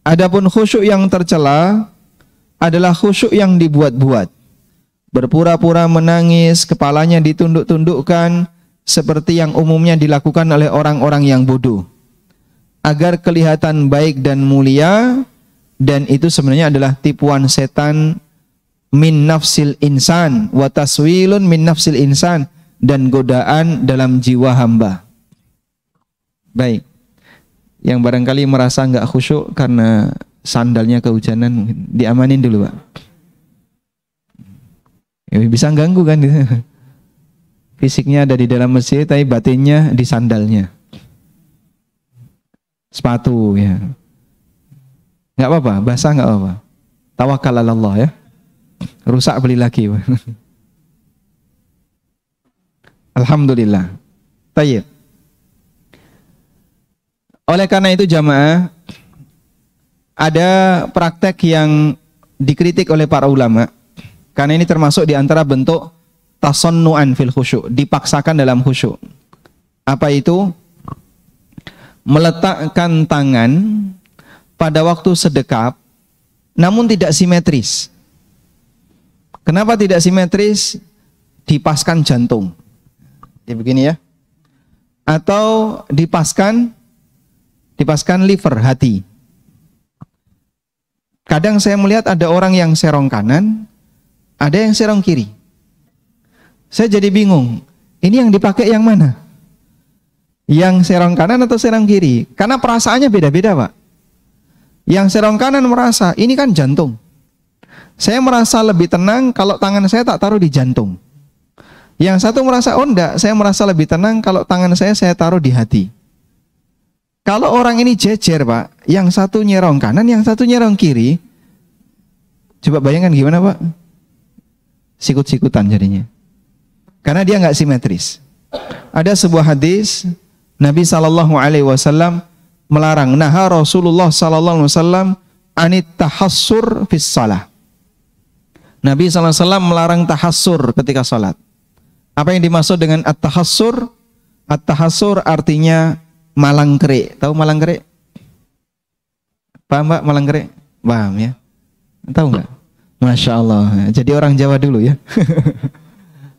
Adapun khusyuk yang tercela adalah khusyuk yang dibuat-buat, berpura-pura menangis, kepalanya ditunduk-tundukkan seperti yang umumnya dilakukan oleh orang-orang yang bodoh, agar kelihatan baik dan mulia, dan itu sebenarnya adalah tipuan setan min nafsil insan wa taswilun min nafsil insan, dan godaan dalam jiwa hamba. Baik, yang barangkali merasa nggak khusyuk karena sandalnya kehujanan, mungkin diamanin dulu Pak. Ya, bisa ganggu kan gitu. Fisiknya ada di dalam masjid tapi batinnya di sandalnya, sepatu ya. Nggak apa-apa, basah nggak apa-apa. Tawakal Allah ya. Rusak beli lagi. Alhamdulillah. Tayyib. Oleh karena itu jamaah, ada praktek yang dikritik oleh para ulama, karena ini termasuk di antara bentuk tasonnu'an fil khusyuk, dipaksakan dalam khusyuk. Apa itu? Meletakkan tangan pada waktu sedekap namun tidak simetris. Kenapa tidak simetris? Dipaskan jantung. Ya begini ya. Atau dipaskan liver, hati. Kadang saya melihat ada orang yang serong kanan, ada yang serong kiri. Saya jadi bingung, ini yang dipakai yang mana? Yang serong kanan atau serong kiri? Karena perasaannya beda-beda Pak. Yang serong kanan merasa, ini kan jantung. Saya merasa lebih tenang kalau tangan saya tak taruh di jantung. Yang satu merasa, oh enggak, saya merasa lebih tenang kalau tangan saya taruh di hati. Kalau orang ini jejer Pak, yang satu nyerong kanan, yang satu nyerong kiri, coba bayangkan gimana Pak? Sikut-sikutan jadinya. Karena dia nggak simetris. Ada sebuah hadis, Nabi SAW melarang, naha Rasulullah SAW anit tahassur fis salah. Nabi SAW melarang tahassur ketika salat. Apa yang dimaksud dengan at-tahassur? At-tahassur artinya malang kerik. Tahu malang kerik? Paham Mbak malang kerik? Paham ya? Tahu nggak? Masya Allah. Jadi orang Jawa dulu ya.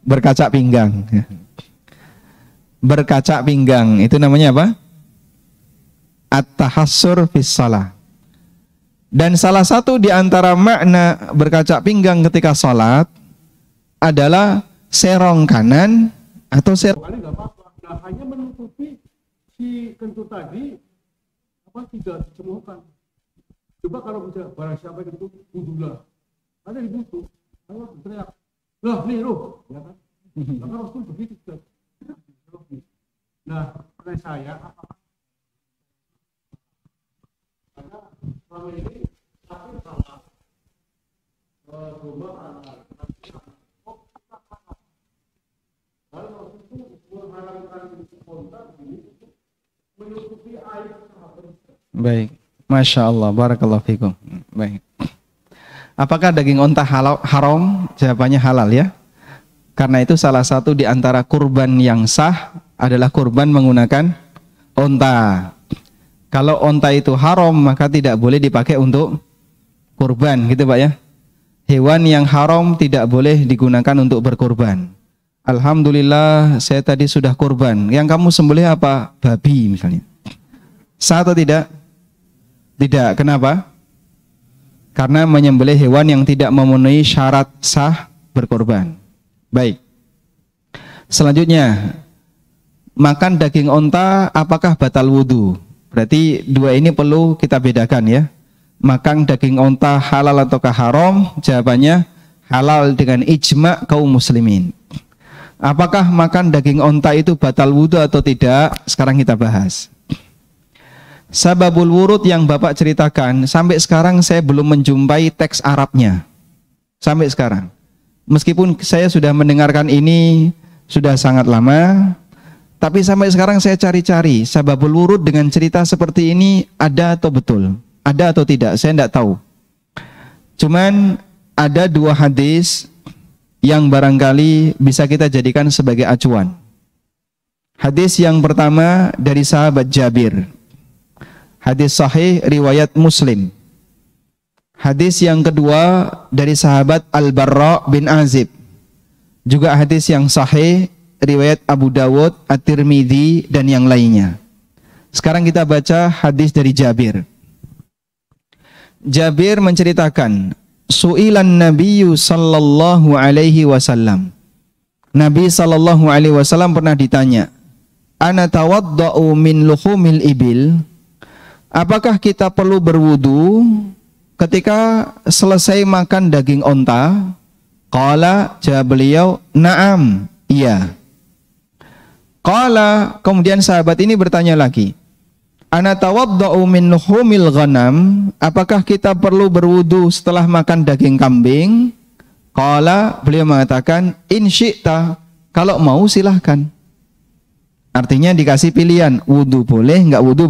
Berkaca pinggang. Berkaca pinggang. Itu namanya apa? At-tahassur fis salah. Dan salah satu di antara makna berkaca pinggang ketika salat adalah serong kanan atau serong. Nggak apa-apa. Nah, hanya menutupi si kentut tadi tidak dicemukan. Coba kalau misalnya barang siapa yang itu udahlah, ada di situ, ayo teriak, lah nih loh, ya kan? Karena Rasul begitu. Nah, pertanyaan saya, apakah karena selama ini tapi salah rumah anak kalau itu mengharapkan kontak ini menutupi air sahabat. Baik, Masya Allah, barakallahu fikum. Baik. Apakah daging onta haram? Jawabannya halal ya. Karena itu salah satu di antara kurban yang sah adalah kurban menggunakan onta. Kalau onta itu haram maka tidak boleh dipakai untuk kurban, gitu Pak ya. Hewan yang haram tidak boleh digunakan untuk berkurban. Alhamdulillah saya tadi sudah kurban. Yang kamu sembelih apa? Babi misalnya. Sah atau tidak? Tidak. Kenapa? Karena menyembelih hewan yang tidak memenuhi syarat sah berkurban. Baik. Selanjutnya, makan daging onta apakah batal wudu? Berarti dua ini perlu kita bedakan ya. Makan daging onta halal ataukah haram? Jawabannya halal dengan ijma' kaum muslimin. Apakah makan daging onta itu batal wudu atau tidak? Sekarang kita bahas. Sababul wurud yang Bapak ceritakan, sampai sekarang saya belum menjumpai teks Arabnya. Sampai sekarang. Meskipun saya sudah mendengarkan ini sudah sangat lama, tapi sampai sekarang saya cari-cari sababul wurud dengan cerita seperti ini ada atau betul, ada atau tidak, saya tidak tahu. Cuman ada dua hadis yang barangkali bisa kita jadikan sebagai acuan. Hadis yang pertama dari sahabat Jabir, hadis sahih riwayat Muslim. Hadis yang kedua dari sahabat Al-Barra bin Azib, juga hadis yang sahih riwayat Abu Dawud, At-Tirmidzi dan yang lainnya. Sekarang kita baca hadis dari Jabir. Jabir menceritakan, su'ilan Nabiyyu sallallahu alaihi wasallam. Nabi sallallahu alaihi wasallam pernah ditanya, ana tawadda'u min luhumil ibil? Apakah kita perlu berwudu ketika selesai makan daging onta? Qala, jawab beliau, na'am, iya. Qala, kemudian sahabat ini bertanya lagi, ana tawadda'u min luhumil ghanam? Apakah kita perlu berwudu setelah makan daging kambing? Qala, beliau mengatakan, in syi'ta, kalau mau silahkan. Artinya dikasih pilihan, wudu boleh, enggak wudu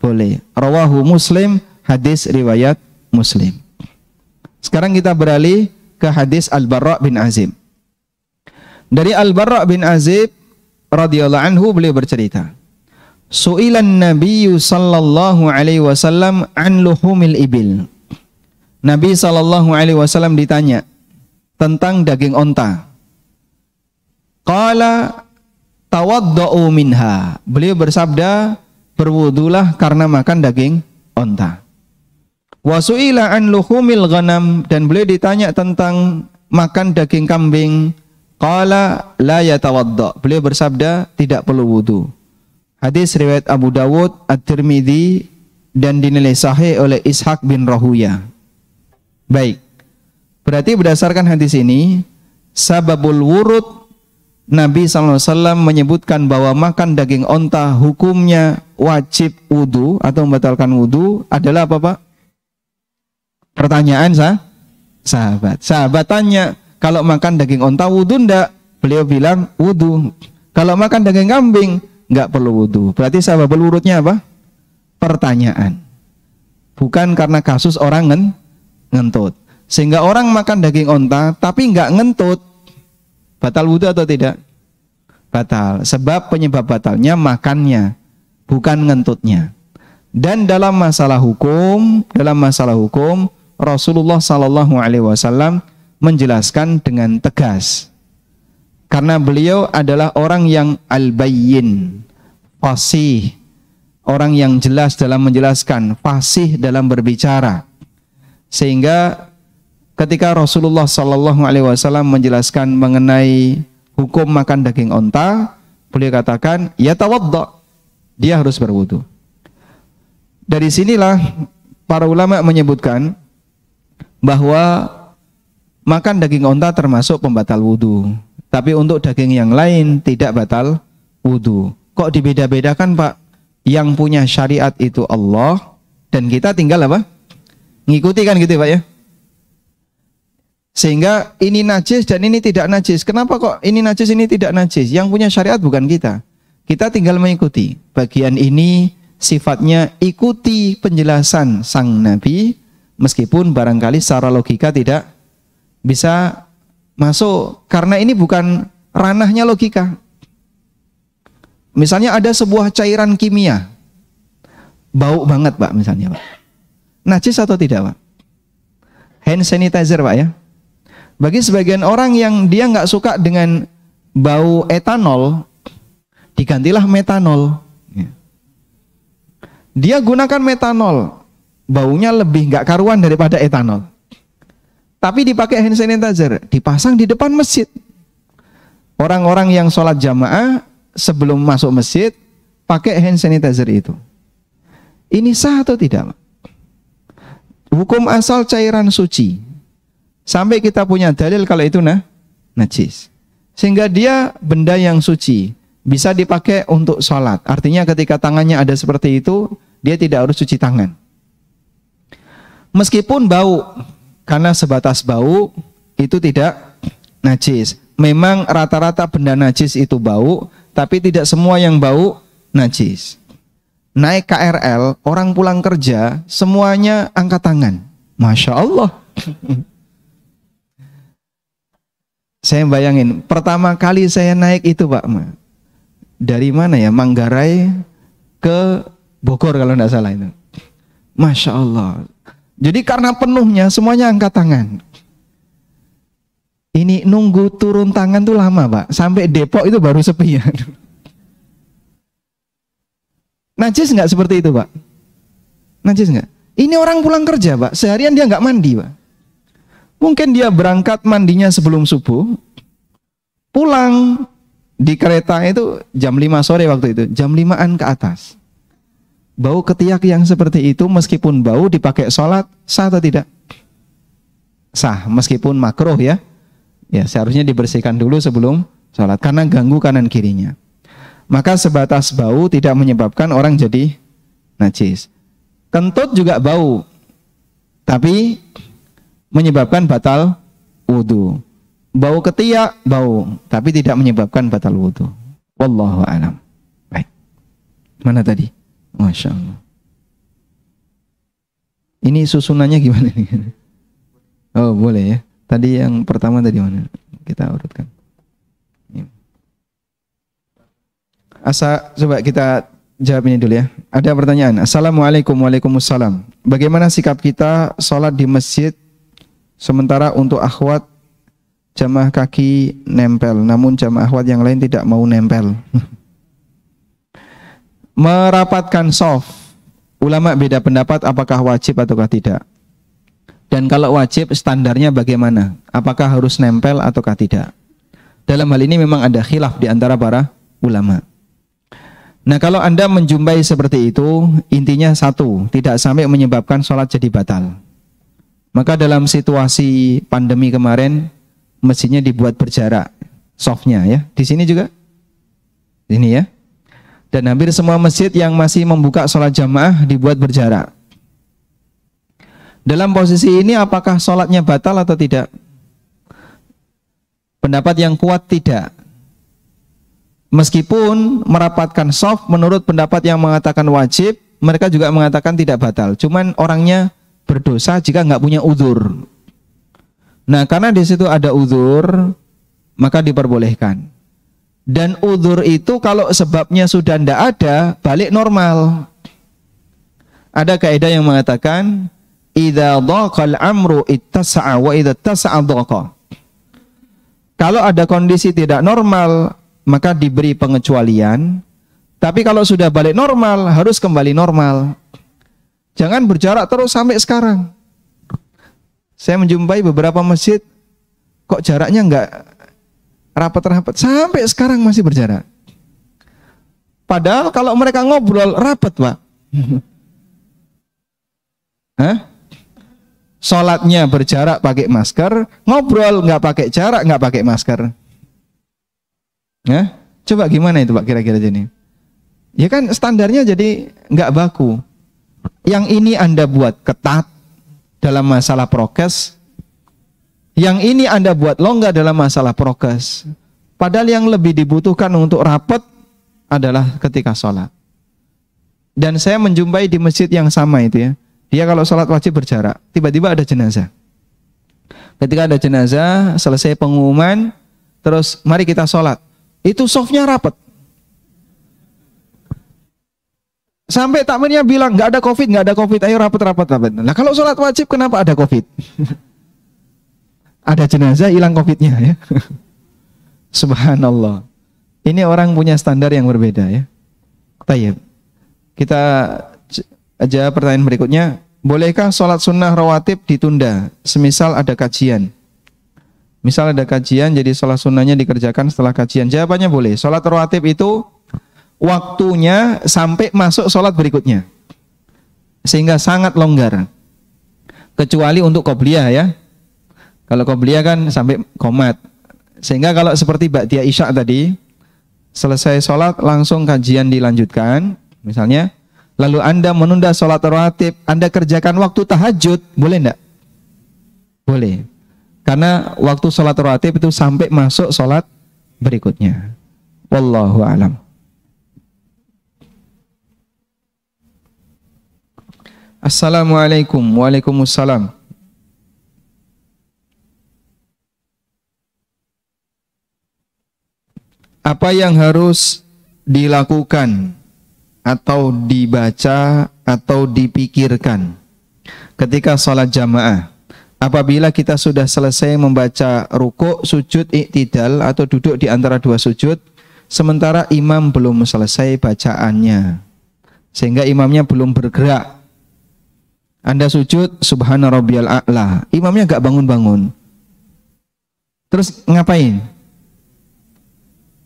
boleh. Rawahu Muslim, hadis riwayat Muslim. Sekarang kita beralih ke hadis Al-Barra bin Azib. Dari Al-Barra bin Azib radhiyallahu anhu, beliau bercerita, su'ilan Nabiyyu sallallahu alaihi wasallam an luhumil ibil. Nabi sallallahu alaihi wasallam ditanya tentang daging onta. Qala tawadda'u minha. Beliau bersabda, berwudulah karena makan daging onta. Wa su'ila an luhumil ghanam, dan beliau ditanya tentang makan daging kambing. Qala la yatawadda. Beliau bersabda, tidak perlu wudu. Hadis riwayat Abu Dawud, At-Tirmidzi dan dinilai sahih oleh Ishaq bin Rahuya. Baik. Berarti berdasarkan hadis ini, sababul wurud Nabi SAW menyebutkan bahwa makan daging onta hukumnya wajib wudu atau membatalkan wudu adalah apa, Pak? Pertanyaan sahabat. Sahabat tanya, kalau makan daging onta wudu enggak? Beliau bilang wudu. Kalau makan daging kambing enggak perlu wudu. Berarti sababul wurudnya apa? Pertanyaan. Bukan karena kasus orang ngentut. Sehingga orang makan daging onta tapi enggak ngentut, batal wudu atau tidak? Batal. Sebab penyebab batalnya makannya, bukan ngentutnya. Dan dalam masalah hukum Rasulullah sallallahu alaihi wasallam menjelaskan dengan tegas. Karena beliau adalah orang yang al-bayyin, fasih, orang yang jelas dalam menjelaskan, fasih dalam berbicara. Sehingga ketika Rasulullah sallallahu alaihi wasallam menjelaskan mengenai hukum makan daging onta, beliau katakan, ya tawadda, dia harus berwudu. Dari sinilah para ulama menyebutkan bahwa makan daging onta termasuk pembatal wudu, tapi untuk daging yang lain tidak batal wudu. Kok dibeda-bedakan, Pak? Yang punya syariat itu Allah, dan kita tinggal apa? Ngikuti kan gitu, Pak ya? Sehingga ini najis dan ini tidak najis. Kenapa kok ini najis, ini tidak najis? Yang punya syariat bukan kita. Kita tinggal mengikuti. Bagian ini sifatnya ikuti penjelasan sang Nabi, meskipun barangkali secara logika tidak bisa masuk. Karena ini bukan ranahnya logika. Misalnya ada sebuah cairan kimia. bau banget Pak misalnya Pak. Najis atau tidak Pak? Hand sanitizer Pak ya. Bagi sebagian orang yang dia nggak suka dengan bau etanol, digantilah metanol. Dia gunakan metanol, baunya lebih nggak karuan daripada etanol. Tapi dipakai hand sanitizer, dipasang di depan masjid. Orang-orang yang sholat jamaah sebelum masuk masjid pakai hand sanitizer itu. Ini sah atau tidak? Hukum asal cairan suci. Sampai kita punya dalil kalau itu najis. Sehingga dia benda yang suci, bisa dipakai untuk sholat. Artinya ketika tangannya ada seperti itu, dia tidak harus cuci tangan. Meskipun bau, karena sebatas bau, itu tidak najis. Memang rata-rata benda najis itu bau, tapi tidak semua yang bau najis. Naik KRL, orang pulang kerja, semuanya angkat tangan. Masya Allah. Saya bayangin, pertama kali saya naik itu Pak, dari mana ya, Manggarai ke Bogor kalau tidak salah itu. Masya Allah. Jadi karena penuhnya semuanya angkat tangan. Ini nunggu turun tangan tuh lama Pak, sampai Depok itu baru sepi ya. Najis nggak seperti itu Pak? Najis nggak? Ini orang pulang kerja Pak, seharian dia nggak mandi Pak. Mungkin dia berangkat mandinya sebelum subuh, pulang di kereta itu jam 5 sore waktu itu, jam 5-an ke atas. Bau ketiak yang seperti itu meskipun bau dipakai sholat, sah atau tidak? Sah, meskipun makruh ya. Ya seharusnya dibersihkan dulu sebelum sholat, karena ganggu kanan kirinya. Maka sebatas bau tidak menyebabkan orang jadi najis. Kentut juga bau, tapi menyebabkan batal wudu. Bau ketiak bau, tapi tidak menyebabkan batal wudu. Wallahu a'lam. Baik. Mana tadi? Masya Allah. Ini susunannya gimana nih? Oh boleh ya. Tadi yang pertama tadi mana? Kita urutkan. Coba kita jawab ini dulu ya. Ada pertanyaan. Assalamualaikum. Waalaikumsalam. Bagaimana sikap kita sholat di masjid sementara untuk akhwat jamaah kaki nempel, namun jamaah akhwat yang lain tidak mau nempel? Merapatkan shaf, ulama beda pendapat apakah wajib ataukah tidak. Dan kalau wajib standarnya bagaimana? Apakah harus nempel ataukah tidak? Dalam hal ini memang ada khilaf di antara para ulama. Nah kalau Anda menjumpai seperti itu, intinya satu, tidak sampai menyebabkan sholat jadi batal. Maka dalam situasi pandemi kemarin, masjidnya dibuat berjarak, softnya ya. Di sini juga, ini ya. Dan hampir semua masjid yang masih membuka sholat jamaah dibuat berjarak. Dalam posisi ini apakah sholatnya batal atau tidak? Pendapat yang kuat tidak. Meskipun merapatkan shaf menurut pendapat yang mengatakan wajib, mereka juga mengatakan tidak batal. Cuman orangnya berdosa jika nggak punya udzur. Nah, karena di situ ada udzur, maka diperbolehkan. Dan udzur itu kalau sebabnya sudah tidak ada, balik normal. Ada kaidah yang mengatakan, idza dhaqal amru ittasa'a wa idza ittasa'a dhaqa. Kalau ada kondisi tidak normal, maka diberi pengecualian. Tapi kalau sudah balik normal, harus kembali normal. Jangan berjarak terus sampai sekarang. Saya menjumpai beberapa masjid, kok jaraknya enggak rapat-rapat, sampai sekarang masih berjarak. Padahal kalau mereka ngobrol rapat, Pak. Hah? Sholatnya berjarak pakai masker, ngobrol nggak pakai jarak, nggak pakai masker. Ya, coba gimana itu Pak kira-kira jadi? Ya kan standarnya jadi nggak baku. Yang ini Anda buat ketat dalam masalah prokes, yang ini Anda buat longgar dalam masalah prokes. Padahal yang lebih dibutuhkan untuk rapat adalah ketika sholat. Dan saya menjumpai di masjid yang sama itu ya. Dia kalau sholat wajib berjarak, tiba-tiba ada jenazah. Ketika ada jenazah, selesai pengumuman, terus mari kita sholat. Itu softnya rapat. Sampai takmirnya bilang nggak ada COVID, nggak ada COVID, ayo rapat. Nah kalau sholat wajib kenapa ada COVID? Ada jenazah hilang COVID-nya ya. Subhanallah. Ini orang punya standar yang berbeda ya. Tayyib. Kita aja pertanyaan berikutnya. Bolehkah sholat sunnah rawatib ditunda? Semisal ada kajian. Misal ada kajian, jadi sholat sunnahnya dikerjakan setelah kajian. Jawabannya boleh. Sholat rawatib itu waktunya sampai masuk sholat berikutnya. Sehingga sangat longgar. Kecuali untuk qobliyah ya. Kalau qobliyah kan sampai qomat. Sehingga kalau seperti ba'diyah isya tadi, selesai sholat langsung kajian dilanjutkan. Misalnya, lalu Anda menunda sholat rawatib, Anda kerjakan waktu tahajud, boleh enggak? Boleh. Karena waktu sholat rawatib itu sampai masuk sholat berikutnya. Wallahu a'lam. Assalamualaikum. Waalaikumsalam. Apa yang harus dilakukan atau dibaca atau dipikirkan ketika sholat jamaah? Apabila kita sudah selesai membaca rukuk, sujud, i'tidal atau duduk di antara dua sujud, sementara imam belum selesai bacaannya, sehingga imamnya belum bergerak. Anda sujud, subhana rabbiyal a'la, imamnya gak bangun-bangun. Terus ngapain?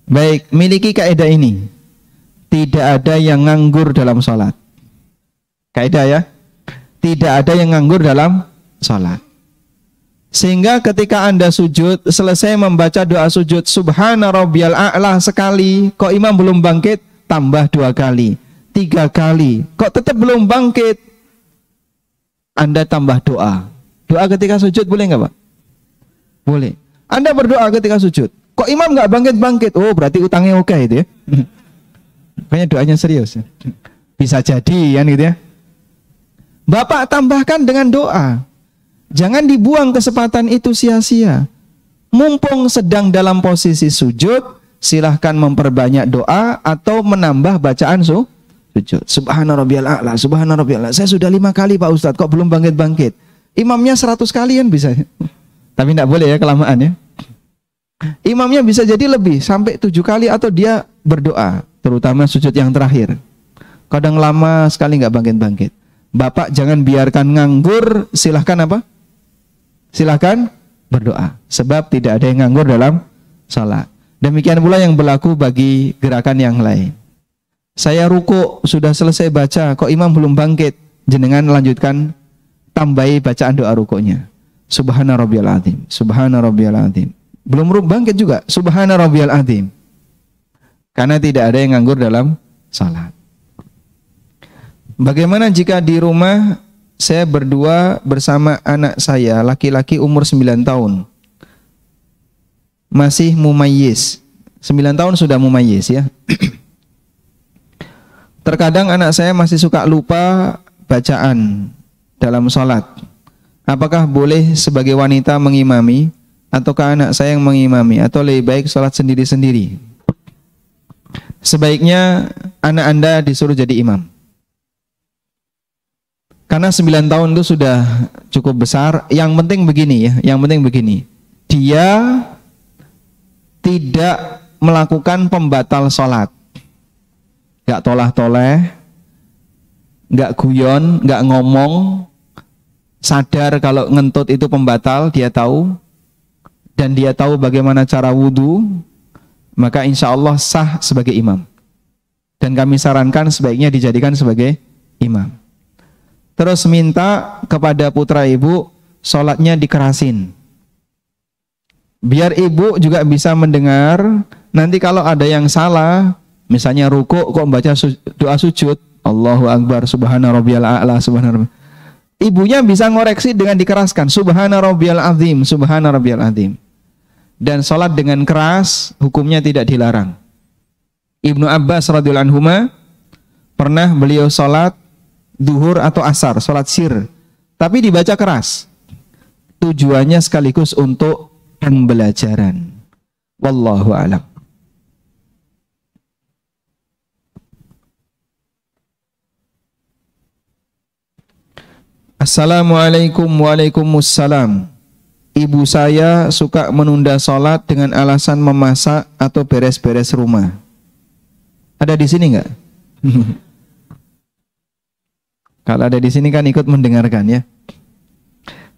Baik, miliki kaidah ini. Tidak ada yang nganggur dalam sholat. Kaidah ya. Tidak ada yang nganggur dalam sholat. Sehingga ketika Anda sujud, selesai membaca doa sujud subhana rabbiyal a'la sekali, kok imam belum bangkit, tambah 2 kali, 3 kali, kok tetap belum bangkit, Anda tambah doa. Doa ketika sujud boleh nggak Pak? Boleh. Anda berdoa ketika sujud, kok imam nggak bangkit-bangkit, oh berarti utangnya oke itu ya. Kayaknya doanya serius ya. Bisa jadi kan gitu ya. Bapak tambahkan dengan doa. Jangan dibuang kesempatan itu sia-sia. Mumpung sedang dalam posisi sujud, silahkan memperbanyak doa atau menambah bacaan sujud. Subhana rabbiyal a'la, subhana rabbiyal a'la. Saya sudah 5 kali Pak Ustadz, kok belum bangkit-bangkit? Imamnya 100 kali kan bisa. Tapi tidak boleh ya kelamaan ya. Imamnya bisa jadi lebih, sampai 7 kali atau dia berdoa. Terutama sujud yang terakhir. Kadang lama sekali nggak bangkit-bangkit. Bapak jangan biarkan nganggur, silahkan apa? Silahkan berdoa. Sebab tidak ada yang nganggur dalam salat. Demikian pula yang berlaku bagi gerakan yang lain. Saya ruku sudah selesai baca, kok imam belum bangkit, jenengan lanjutkan, tambahi bacaan doa rukuknya. Subhana rabbiyal azim, subhana rabbiyal azim. Belum bangkit juga, subhana rabbiyal azim. Karena tidak ada yang nganggur dalam salat. Bagaimana jika di rumah saya berdua bersama anak saya, laki-laki umur 9 tahun. Masih mumayyiz. 9 tahun sudah mumayyiz ya. Terkadang anak saya masih suka lupa bacaan dalam sholat. Apakah boleh sebagai wanita mengimami, ataukah anak saya yang mengimami, atau lebih baik sholat sendiri-sendiri? Sebaiknya anak Anda disuruh jadi imam. Karena 9 tahun itu sudah cukup besar. Yang penting begini ya, yang penting begini. Dia tidak melakukan pembatal sholat. Gak tolah-toleh, gak guyon, gak ngomong. Sadar kalau ngentut itu pembatal, dia tahu. Dan dia tahu bagaimana cara wudhu. Maka insya Allah sah sebagai imam. Dan kami sarankan sebaiknya dijadikan sebagai imam. Terus minta kepada putra ibu sholatnya dikerasin. Biar ibu juga bisa mendengar. Nanti kalau ada yang salah, misalnya ruku kok membaca doa sujud, Allahu Akbar, subhana rabbiyal a'la, subhana rabbiyal. Ibunya bisa ngoreksi dengan dikeraskan, subhana rabbiyal azim, subhana rabbiyal azim. Dan sholat dengan keras hukumnya tidak dilarang. Ibnu Abbas radhiyallahu anhuma pernah beliau sholat duhur atau asar, sholat sir, tapi dibaca keras. Tujuannya sekaligus untuk pembelajaran. Wallahu a'lam. Assalamualaikum. Waalaikumsalam. Ibu saya suka menunda sholat dengan alasan memasak atau beres-beres rumah. Ada di sini nggak? Kalau ada di sini kan ikut mendengarkan ya.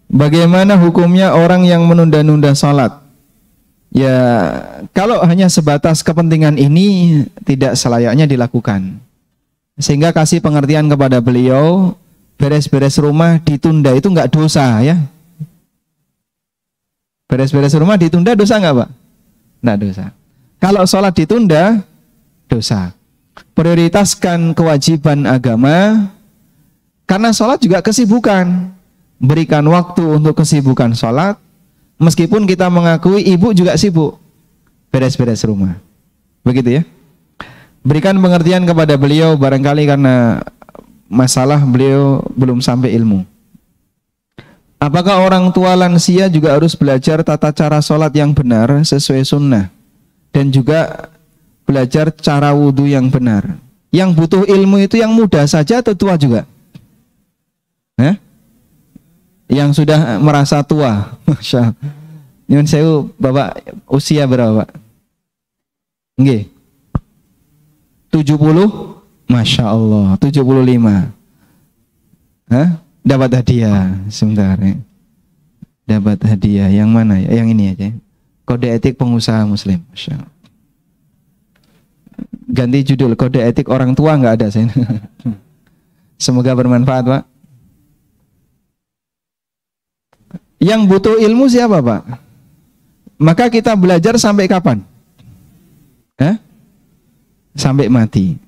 Bagaimana hukumnya orang yang menunda-nunda sholat? Ya, kalau hanya sebatas kepentingan ini tidak selayaknya dilakukan. Sehingga kasih pengertian kepada beliau, beres-beres rumah ditunda itu nggak dosa ya. Beres-beres rumah ditunda dosa nggak Pak? Nggak dosa. Kalau sholat ditunda, dosa. Prioritaskan kewajiban agama, karena sholat juga kesibukan. Berikan waktu untuk kesibukan sholat, meskipun kita mengakui ibu juga sibuk beres-beres rumah. Begitu ya. Berikan pengertian kepada beliau, barangkali karena masalah beliau belum sampai ilmu. Apakah orang tua lansia juga harus belajar tata cara sholat yang benar sesuai sunnah, dan juga belajar cara wudhu yang benar? Yang butuh ilmu itu yang muda saja atau tua juga? Yang sudah merasa tua? Masya Allah. Nyun sewu, Bapak usia berapa Pak? Nggih. 70? Masya Allah. 75. Dapat hadiah sebentar ya. Dapat hadiah yang mana ya? Yang ini aja. Kode etik pengusaha muslim. Masya Allah. Ganti judul, kode etik orang tua nggak ada saya. Semoga bermanfaat Pak. Yang butuh ilmu siapa Pak? Maka kita belajar sampai kapan? Sampai mati.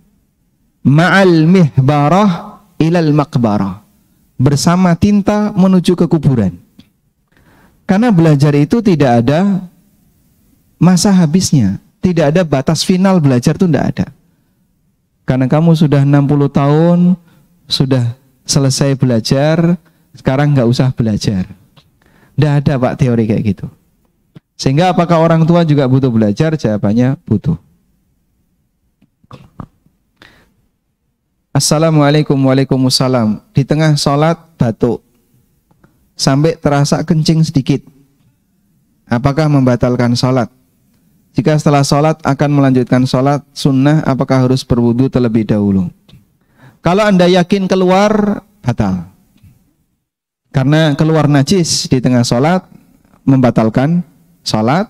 Ma'al mihbarah ilal maqbarah. Bersama tinta menuju ke kuburan. Karena belajar itu tidak ada masa habisnya, tidak ada batas final belajar itu tidak ada. Karena kamu sudah 60 tahun sudah selesai belajar, sekarang nggak usah belajar. Tidak ada Pak teori kayak gitu. Sehingga apakah orang tua juga butuh belajar? Jawabannya butuh. Assalamualaikum. Waalaikumsalam. Di tengah sholat batuk sampai terasa kencing sedikit, apakah membatalkan sholat? Jika setelah sholat akan melanjutkan sholat sunnah, apakah harus berwudu terlebih dahulu? Kalau Anda yakin keluar, batal. Karena keluar najis di tengah sholat membatalkan sholat,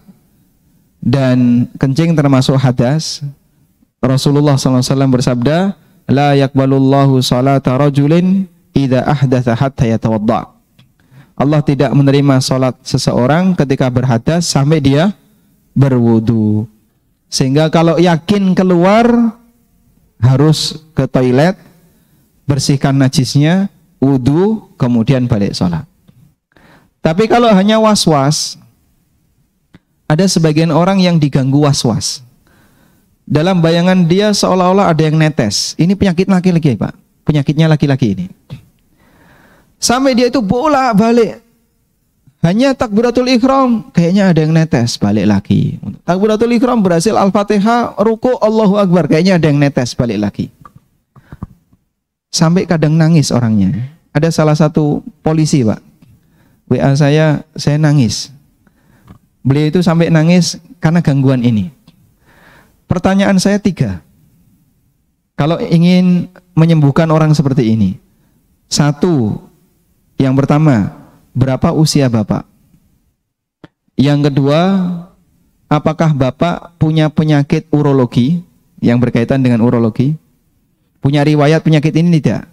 dan kencing termasuk hadas. Rasulullah SAW bersabda, la yakbalullahu salata rajulin idza ahdatsa hatta yatawadda. Allah tidak menerima salat seseorang ketika berhadas sampai dia berwudu. Sehingga kalau yakin keluar harus ke toilet, bersihkan najisnya, wudu, kemudian balik salat. Tapi kalau hanya was-was, ada sebagian orang yang diganggu was-was. Dalam bayangan dia seolah-olah ada yang netes. Ini penyakit laki-laki Pak. Penyakitnya laki-laki ini. Sampai dia itu bolak-balik. Hanya takbiratul ikhram, kayaknya ada yang netes, balik lagi. Takbiratul ikhram berhasil Al-Fatihah, ruku, Allahu Akbar, kayaknya ada yang netes, balik lagi. Sampai kadang nangis orangnya. Ada salah satu polisi Pak. WA saya nangis. Beliau itu sampai nangis karena gangguan ini. Pertanyaan saya 3. Kalau ingin menyembuhkan orang seperti ini, 1, yang pertama, berapa usia Bapak? Yang kedua, apakah Bapak punya penyakit urologi yang berkaitan dengan urologi? Punya riwayat penyakit ini tidak?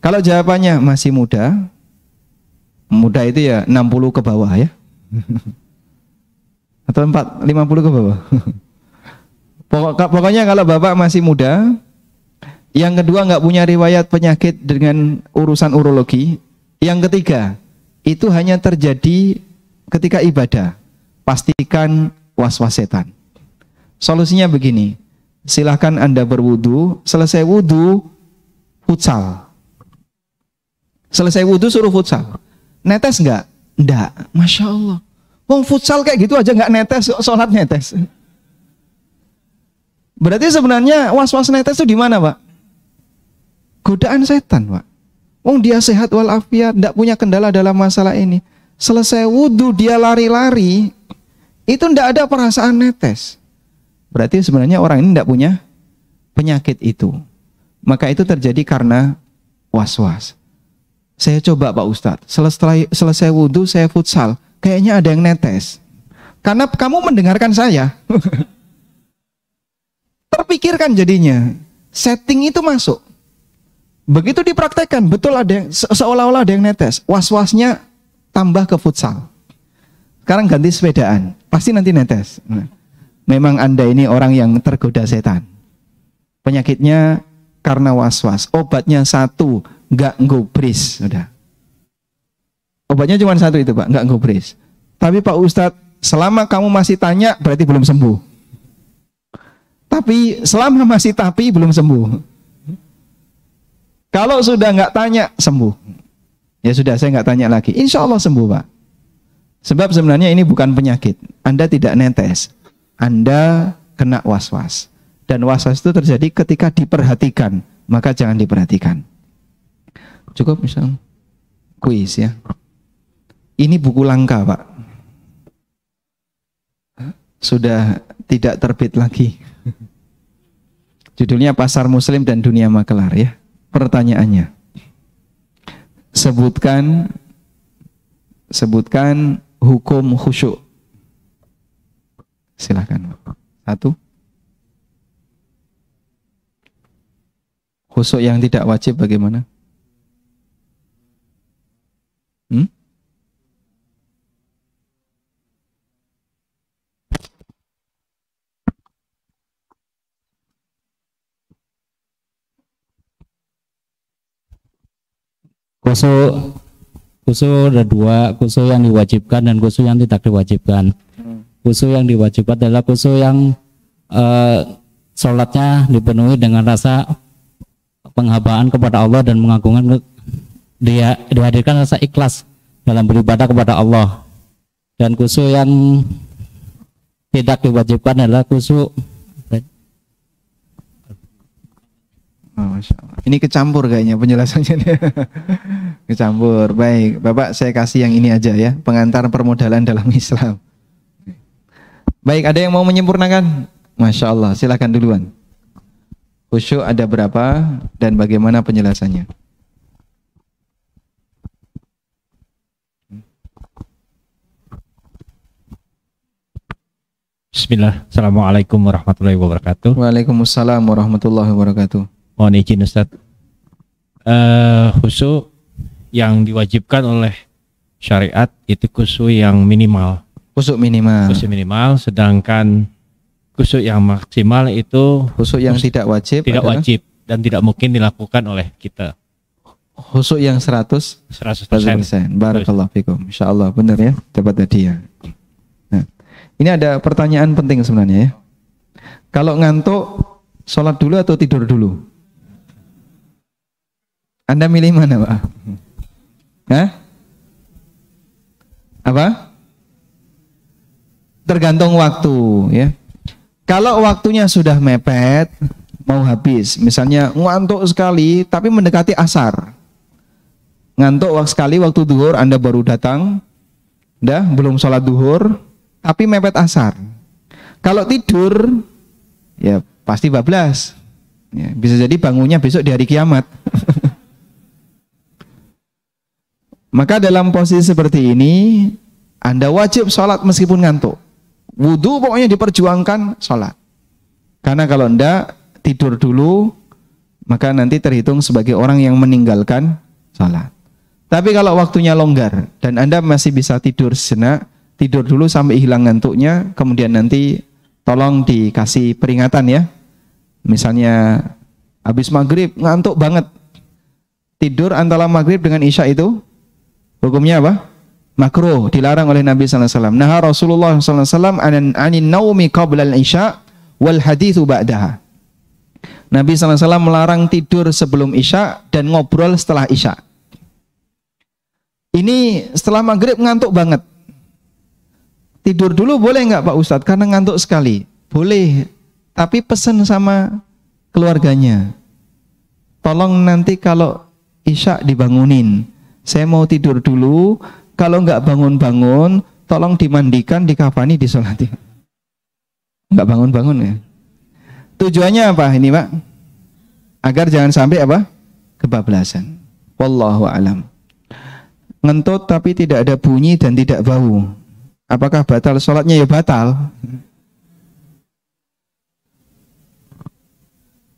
Kalau jawabannya masih muda, muda itu ya 60 ke bawah ya. Atau 50 ke bawah. Pokoknya kalau Bapak masih muda, yang kedua nggak punya riwayat penyakit dengan urusan urologi, yang ketiga itu hanya terjadi ketika ibadah, pastikan was-was setan. Solusinya begini, silahkan Anda berwudu, selesai wudu futsal. Selesai wudu suruh futsal. Netes nggak? Nggak. Masya Allah. Wong futsal kayak gitu aja nggak netes, sholat netes. Berarti sebenarnya was-was netes itu di mana Pak? Godaan setan Pak. Dia sehat walafiat, tidak punya kendala dalam masalah ini. Selesai wudhu dia lari-lari, itu tidak ada perasaan netes. Berarti sebenarnya orang ini tidak punya penyakit itu. Maka itu terjadi karena was-was. Saya coba Pak Ustadz, selesai wudhu saya futsal, kayaknya ada yang netes. Karena kamu mendengarkan saya. Terpikirkan jadinya, setting itu masuk. Begitu dipraktekkan, betul ada yang seolah-olah ada yang netes. Was-wasnya tambah ke futsal. Sekarang ganti sepedaan, pasti nanti netes. Memang Anda ini orang yang tergoda setan. Penyakitnya karena was-was. Obatnya satu, nggak gubris, sudah. Obatnya cuma satu itu Pak, nggak gubris. Tapi Pak Ustadz, selama kamu masih tanya, berarti belum sembuh. Tapi selama masih belum sembuh. Kalau sudah nggak tanya, sembuh. Ya sudah, saya nggak tanya lagi. Insya Allah sembuh Pak. Sebab sebenarnya ini bukan penyakit. Anda tidak netes. Anda kena was-was. Dan was-was itu terjadi ketika diperhatikan. Maka jangan diperhatikan. Cukup misalnya. Kuis ya. Ini buku langka Pak. Sudah tidak terbit lagi. Judulnya Pasar Muslim dan Dunia Makelar ya. Pertanyaannya, sebutkan hukum khusyuk. Silakan. Satu. Khusyuk yang tidak wajib bagaimana? Khusyuk ada dua, khusyuk yang diwajibkan dan khusyuk yang tidak diwajibkan. Khusyuk yang diwajibkan adalah khusyuk yang sholatnya dipenuhi dengan rasa penghambaan kepada Allah dan mengagungkan, dia dihadirkan rasa ikhlas dalam beribadah kepada Allah. Dan khusyuk yang tidak diwajibkan adalah khusyuk. Masya Allah. Ini kecampur kayaknya penjelasannya. Kecampur. Baik, Bapak saya kasih yang ini aja ya, pengantar permodalan dalam Islam. Baik, ada yang mau menyempurnakan? Masya Allah, silakan duluan. Khusyuk ada berapa dan bagaimana penjelasannya? Bismillah. Assalamualaikum warahmatullahi wabarakatuh. Waalaikumsalam warahmatullahi wabarakatuh. Mohon izin Ustaz. Khusyuk yang diwajibkan oleh syariat itu khusyuk yang minimal. Khusyuk minimal. Khusyuk minimal, sedangkan khusyuk yang maksimal itu khusyuk yang tidak wajib. Tidak wajib dan tidak mungkin dilakukan oleh kita. Khusyuk yang 100%. Barakallahu fikum. Insyaallah benar ya, dapat hadiah. Nah, ini ada pertanyaan penting sebenarnya ya. Kalau ngantuk, sholat dulu atau tidur dulu? Anda milih mana Pak? Hah? Apa? Tergantung waktu ya. Kalau waktunya sudah mepet, mau habis, misalnya ngantuk sekali tapi mendekati asar. Ngantuk sekali waktu duhur, Anda baru datang, belum sholat duhur, tapi mepet asar. Kalau tidur, ya pasti bablas. Ya, bisa jadi bangunnya besok di hari kiamat. Maka dalam posisi seperti ini, Anda wajib sholat meskipun ngantuk. Wudhu pokoknya diperjuangkan sholat. Karena kalau Anda tidur dulu, maka nanti terhitung sebagai orang yang meninggalkan sholat. Tapi kalau waktunya longgar dan Anda masih bisa tidur sejenak, tidur dulu sampai hilang ngantuknya, kemudian nanti tolong dikasih peringatan ya. Misalnya habis maghrib ngantuk banget, tidur antara maghrib dengan isya itu hukumnya apa? Makruh, dilarang oleh Nabi sallallahu alaihi wasallam. Nah, Rasulullah sallallahu alaihi wasallam anin naumi qabla al-isya wal haditsu ba'daha. Nabi sallallahu alaihi wasallam melarang tidur sebelum isya dan ngobrol setelah isya. Ini setelah maghrib ngantuk banget. Tidur dulu boleh nggak Pak Ustadz? Karena ngantuk sekali. Boleh, tapi pesan sama keluarganya. Tolong nanti kalau Isya dibangunin. Saya mau tidur dulu, kalau nggak bangun-bangun, tolong dimandikan, dikafani, disolati. Nggak bangun-bangun ya. Tujuannya apa ini Pak? Agar jangan sampai apa? Kebablasan. Wallahu a'lam. Ngentut tapi tidak ada bunyi dan tidak bau. Apakah batal sholatnya? Ya batal.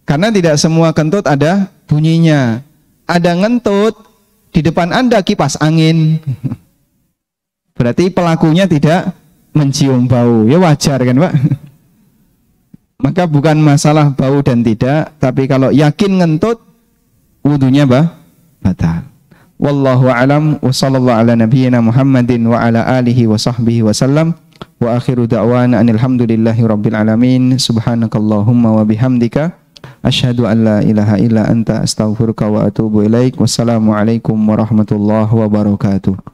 Karena tidak semua kentut ada bunyinya. Ada ngentut, di depan Anda kipas angin. Berarti pelakunya tidak mencium bau. Ya wajar kan Pak? Maka bukan masalah bau dan tidak, tapi kalau yakin ngentut, wudunya batal. Wallahu a'lam wa sallallahu ala nabiyyina Muhammadin wa ala alihi wa sahbihi wa sallam. Wa akhiru da'wana anil hamdulillahi rabbil alamin. Subhanakallahumma wa bihamdika asyhadu an la ilaha illa anta astaghfiruka wa atubu ilaik. Wassalamu alaikum warahmatullahi wabarakatuh.